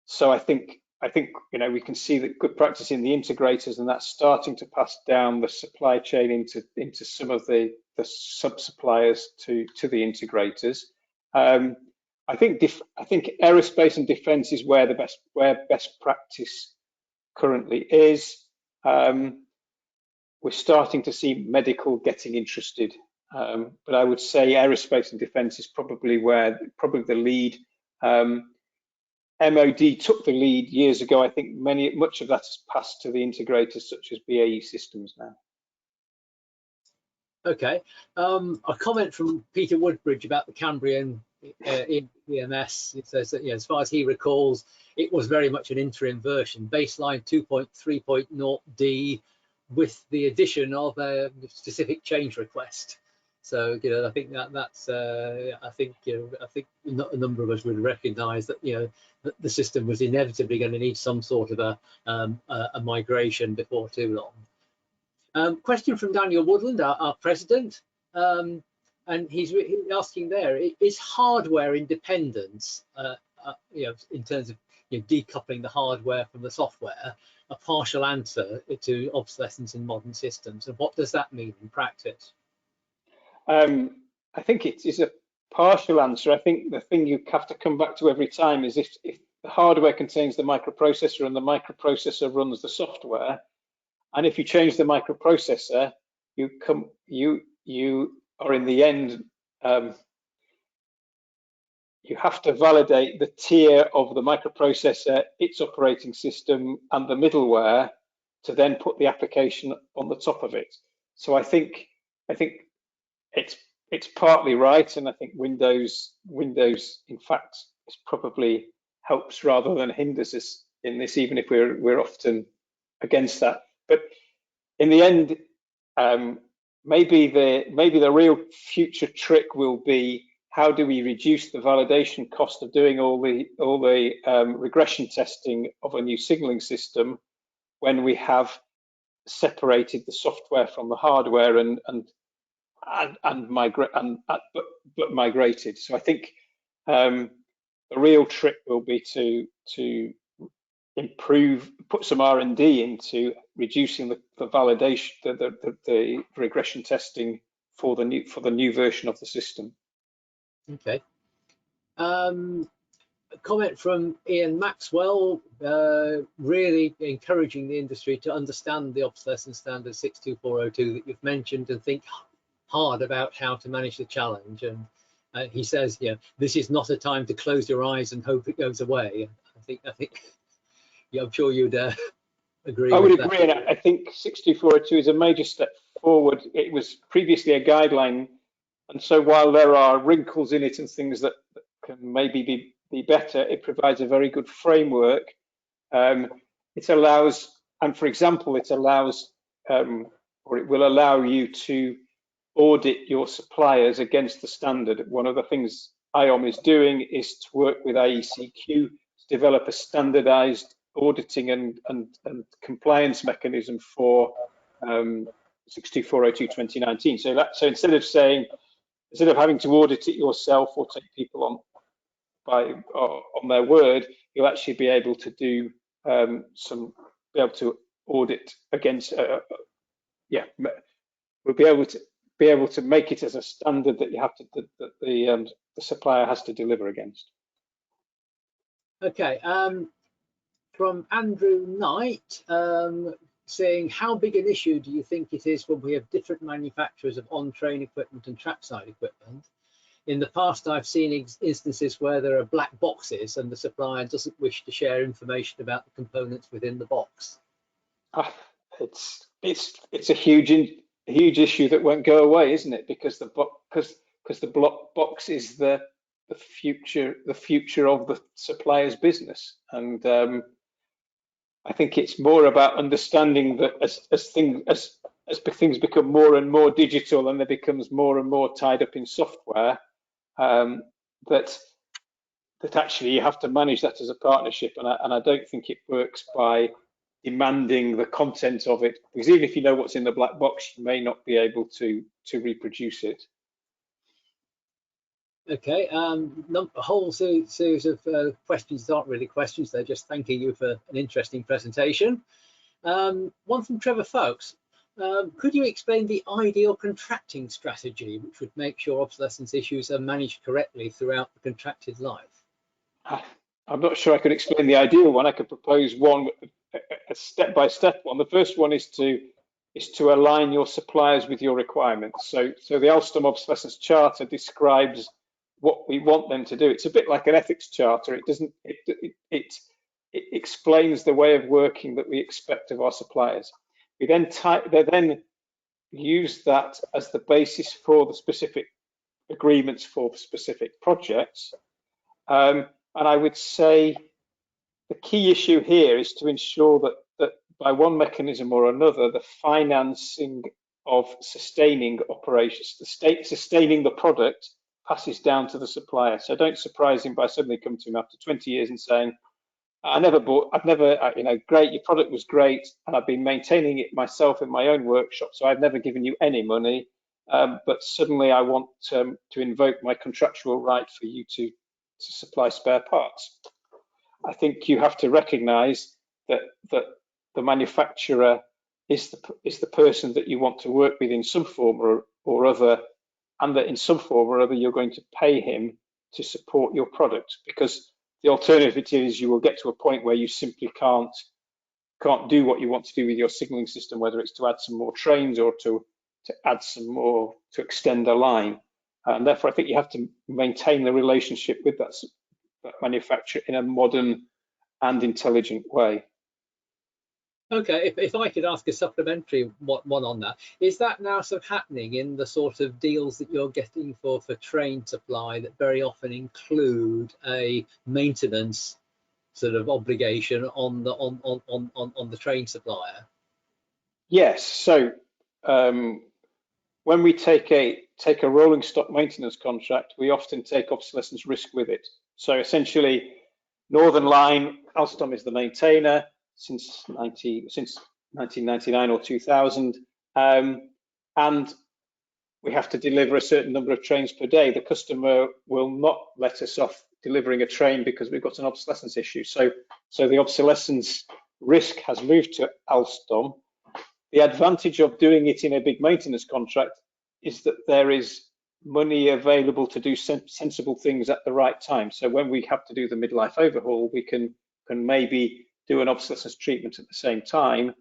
So I think we can see that good practice in the integrators, and that's starting to pass down the supply chain into some of the sub-suppliers to the integrators. I think aerospace and defence is where best practice currently is. We're starting to see medical getting interested, but I would say aerospace and defence is probably the lead. MOD took the lead years ago. I think much of that has passed to the integrators such as BAE Systems now. Okay, a comment from Peter Woodbridge about the Cambrian EMS. It says that as far as he recalls, it was very much an interim version, baseline 2.3.0D, with the addition of a specific change request. So I think that's I think a number of us would recognise that that the system was inevitably going to need some sort of a migration before too long. Question from Daniel Woodland, our president, and he's asking there: is hardware independence, in terms of decoupling the hardware from the software, a partial answer to obsolescence in modern systems, and what does that mean in practice? I think it is a partial answer. I think the thing you have to come back to every time is if the hardware contains the microprocessor and the microprocessor runs the software, and if you change the microprocessor, you are in the end, you have to validate the tier of the microprocessor, its operating system, and the middleware to then put the application on the top of it. So I think it's partly right, and I think Windows in fact probably helps rather than hinders us in this, even if we're often against that. But in the end, maybe the real future trick will be how do we reduce the validation cost of doing all the regression testing of a new signaling system when we have separated the software from the hardware but migrated. So I think the real trick will be to improve, put some R&D into reducing the validation, the regression testing for the new version of the system. Okay. A comment from Ian Maxwell, really encouraging the industry to understand the obsolescence standard 62402 that you've mentioned and think hard about how to manage the challenge. And he says, yeah, this is not a time to close your eyes and hope it goes away. I think, yeah, I'm sure you'd agree. I would agree, and I think 62402 is a major step forward. It was previously a guideline, and so while there are wrinkles in it and things that can maybe be better, it provides a very good framework. It allows, and for example, it allows, or it will allow you to audit your suppliers against the standard. One of the things IIOM is doing is to work with IECQ to develop a standardized auditing and compliance mechanism for 62402 2019. So instead of having to audit it yourself or take people on their word, you'll actually be able to do be able to audit against. We'll be able to make it as a standard that you have to that the supplier has to deliver against. Okay. From Andrew Knight, saying, how big an issue do you think it is when we have different manufacturers of on-train equipment and trackside equipment? In the past, I've seen instances where there are black boxes and the supplier doesn't wish to share information about the components within the box. It's a huge issue that won't go away, isn't it? Because the box is the future of the supplier's business, and I think it's more about understanding that as things become more and more digital and there becomes more and more tied up in software, that actually you have to manage that as a partnership, and I don't think it works by demanding the content of it, because even if you know what's in the black box, you may not be able to reproduce it. Okay, a whole series of questions that aren't really questions, they're just thanking you for an interesting presentation. One from Trevor Folks. Could you explain the ideal contracting strategy which would make sure obsolescence issues are managed correctly throughout the contracted life? I'm not sure I could explain the ideal one. I could propose one, a step-by-step one. The first one is to align your suppliers with your requirements. So the Alstom Obsolescence Charter describes what we want them to do. It's a bit like an ethics charter. It explains the way of working that we expect of our suppliers. They then use that as the basis for the specific agreements for specific projects. And I would say the key issue here is to ensure that by one mechanism or another, the financing of sustaining operations, sustaining the product, passes down to the supplier. So don't surprise him by suddenly coming to him after 20 years and saying, great, your product was great, and I've been maintaining it myself in my own workshop, so I've never given you any money, but suddenly I want to invoke my contractual right for you to supply spare parts. I think you have to recognize that the manufacturer is the person that you want to work with in some form or other, and that in some form or other you're going to pay him to support your product, because the alternative is you will get to a point where you simply can't do what you want to do with your signaling system, whether it's to add some more trains or to add some more, to extend a line. And therefore, I think you have to maintain the relationship with that manufacturer in a modern and intelligent way. Okay, if I could ask a supplementary one on that, is that now sort of happening in the sort of deals that you're getting for train supply that very often include a maintenance sort of obligation on the train supplier? Yes. So when we take take a rolling stock maintenance contract, we often take obsolescence risk with it. So essentially, Northern Line, Alstom is the maintainer since 1999 or 2000, and we have to deliver a certain number of trains per day. The customer will not let us off delivering a train because we've got an obsolescence issue. So the obsolescence risk has moved to Alstom. The advantage of doing it in a big maintenance contract is that there is money available to do sensible things at the right time. So when we have to do the midlife overhaul, we can maybe do an obsolescence treatment at the same time,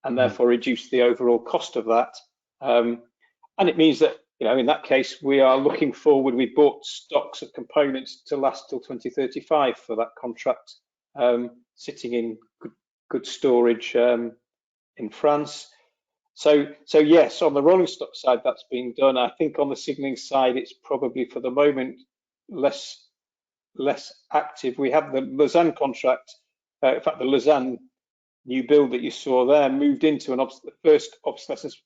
and therefore reduce the overall cost of that. And it means that, in that case, we are looking forward. We bought stocks of components to last till 2035 for that contract, sitting in good storage in France. So yes, on the rolling stock side, that's been done. I think on the signalling side, it's probably for the moment less active. We have the Lausanne contract. In fact, the Lausanne new build that you saw there moved into the first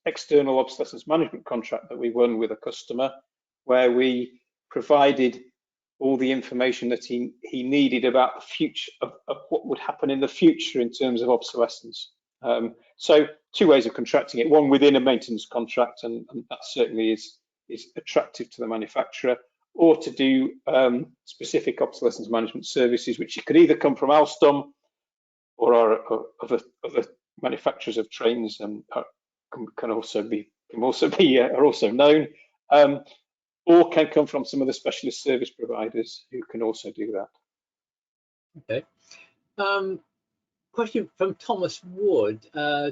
external obsolescence management contract that we won with a customer, where we provided all the information that he needed about the future of what would happen in the future in terms of obsolescence. So two ways of contracting it: one within a maintenance contract, and that certainly is attractive to the manufacturer, or to do specific obsolescence management services, which could either come from Alstom or our other manufacturers of trains, and are also known, or can come from some of the specialist service providers who can also do that. Okay. Question from Thomas Wood,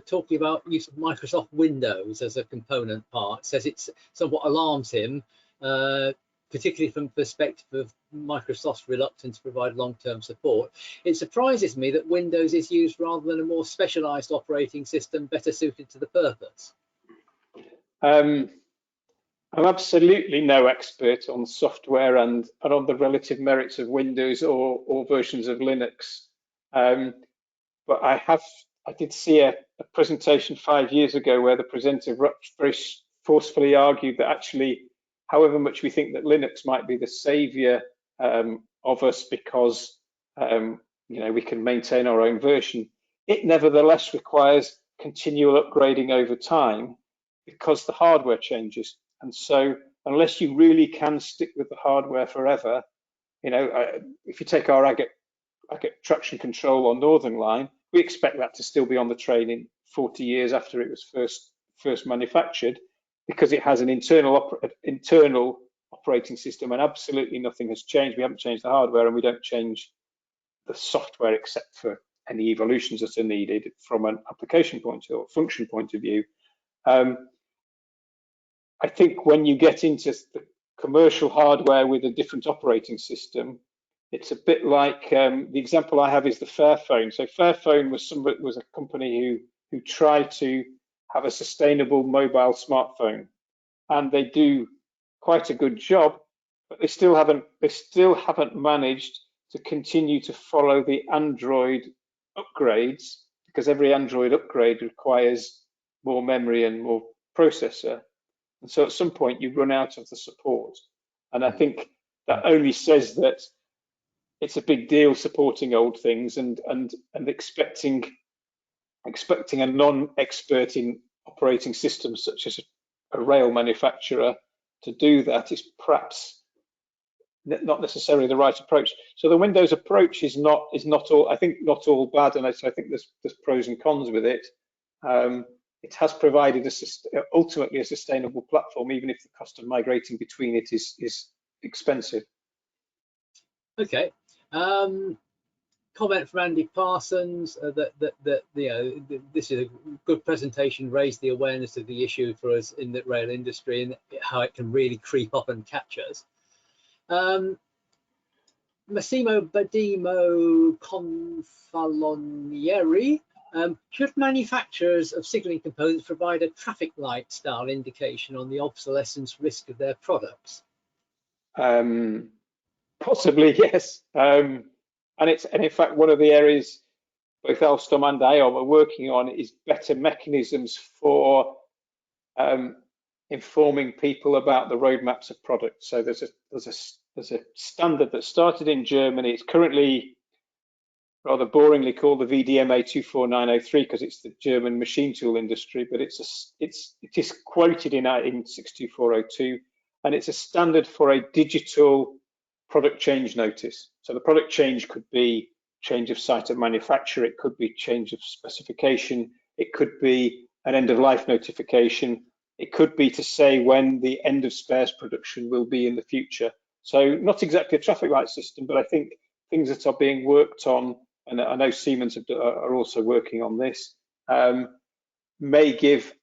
talking about use of Microsoft Windows as a component part. Says it somewhat alarms him, particularly from the perspective of Microsoft's reluctance to provide long-term support. It surprises me that Windows is used rather than a more specialized operating system better suited to the purpose. I'm absolutely no expert on software and on the relative merits of Windows or versions of Linux. But I did see a presentation 5 years ago where the presenter very forcefully argued that actually, however much we think that Linux might be the savior of us because we can maintain our own version, it nevertheless requires continual upgrading over time because the hardware changes. And so unless you really can stick with the hardware forever, if you take our agate traction control on Northern Line, we expect that to still be on the train in 40 years after it was first manufactured, because it has an internal operating system, and absolutely nothing has changed. We haven't changed the hardware, and we don't change the software except for any evolutions that are needed from an application point or function point of view. I think when you get into the commercial hardware with a different operating system, it's a bit like the example I have is the Fairphone. So Fairphone was a company who tried to have a sustainable mobile smartphone, and they do quite a good job, but they still haven't managed to continue to follow the Android upgrades, because every Android upgrade requires more memory and more processor. And so at some point you run out of the support. And I think that only says that it's a big deal supporting old things, and expecting a non-expert in operating systems such as a rail manufacturer to do that is perhaps not necessarily the right approach. So the Windows approach is not all, I think, not all bad, and I think there's pros and cons with it. It has provided ultimately a sustainable platform, even if the cost of migrating between it is expensive. Okay. Comment from Andy Parsons that this is a good presentation, raised the awareness of the issue for us in the rail industry and how it can really creep up and catch us. Massimo Badimo Confalonieri, should manufacturers of signalling components provide a traffic light style indication on the obsolescence risk of their products? Possibly, yes. And in fact, one of the areas both Alstom and IIOM are working on is better mechanisms for informing people about the roadmaps of products. So there's a standard that started in Germany. It's currently rather boringly called the VDMA 24903 because it's the German machine tool industry, but it is quoted in 62402, and it's a standard for a digital product change notice. So the product change could be change of site of manufacture, it could be change of specification, it could be an end of life notification, it could be to say when the end of spares production will be in the future. So not exactly a traffic light system, but I think things that are being worked on, and I know Siemens are also working on this, may give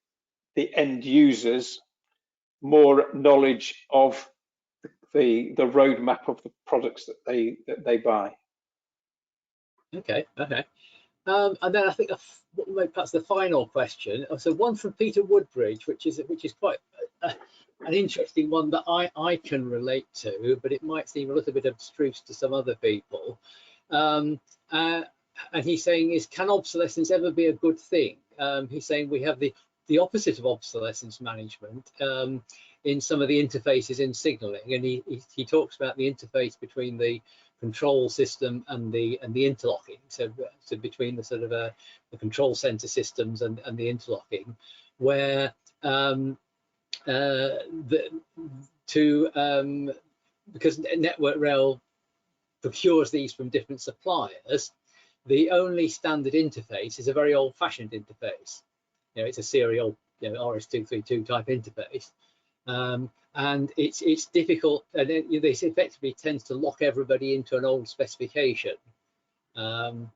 the end users more knowledge of the roadmap of the products that they buy. Okay. And then I think perhaps the final question. So one from Peter Woodbridge, which is quite an interesting one that I can relate to, but it might seem a little bit abstruse to some other people. And he's saying, can obsolescence ever be a good thing? He's saying we have the opposite of obsolescence management in some of the interfaces in signaling, and he talks about the interface between the control system and the interlocking, so between the sort of the control center systems and the interlocking, where because Network Rail procures these from different suppliers, the only standard interface is a very old-fashioned interface. It's a serial, RS-232 type interface. And it's difficult, and this effectively tends to lock everybody into an old specification. So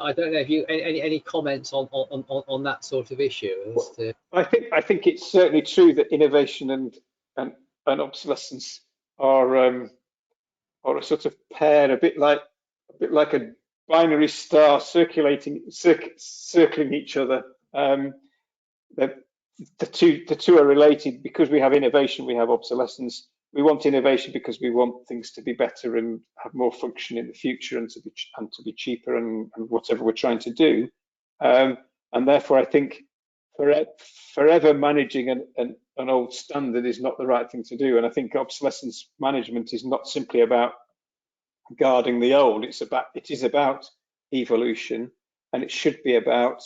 I don't know if you any comments on that sort of issue. As to... I think it's certainly true that innovation and obsolescence are a sort of pair, a bit like a binary star circling each other. The two are related. Because we have innovation, we have obsolescence. We want innovation because we want things to be better and have more function in the future, and to be cheaper, and whatever we're trying to do. And therefore, I think forever managing an old standard is not the right thing to do. And I think obsolescence management is not simply about guarding the old. It is about evolution, and it should be about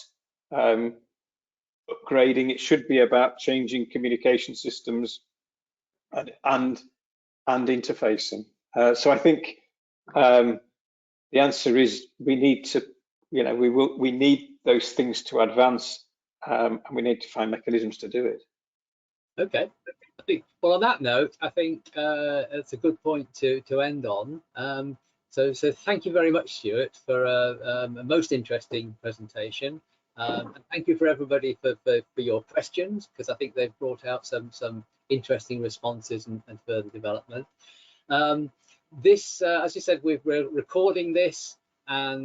upgrading. It should be about changing communication systems and interfacing. So I think the answer is we need to, we need those things to advance, and we need to find mechanisms to do it. Okay. Well, on that note, I think it's a good point to end on. So thank you very much, Stuart, for a most interesting presentation. And thank you for everybody for your questions, because I think they've brought out some interesting responses and further development. This, as you said, we're recording this, and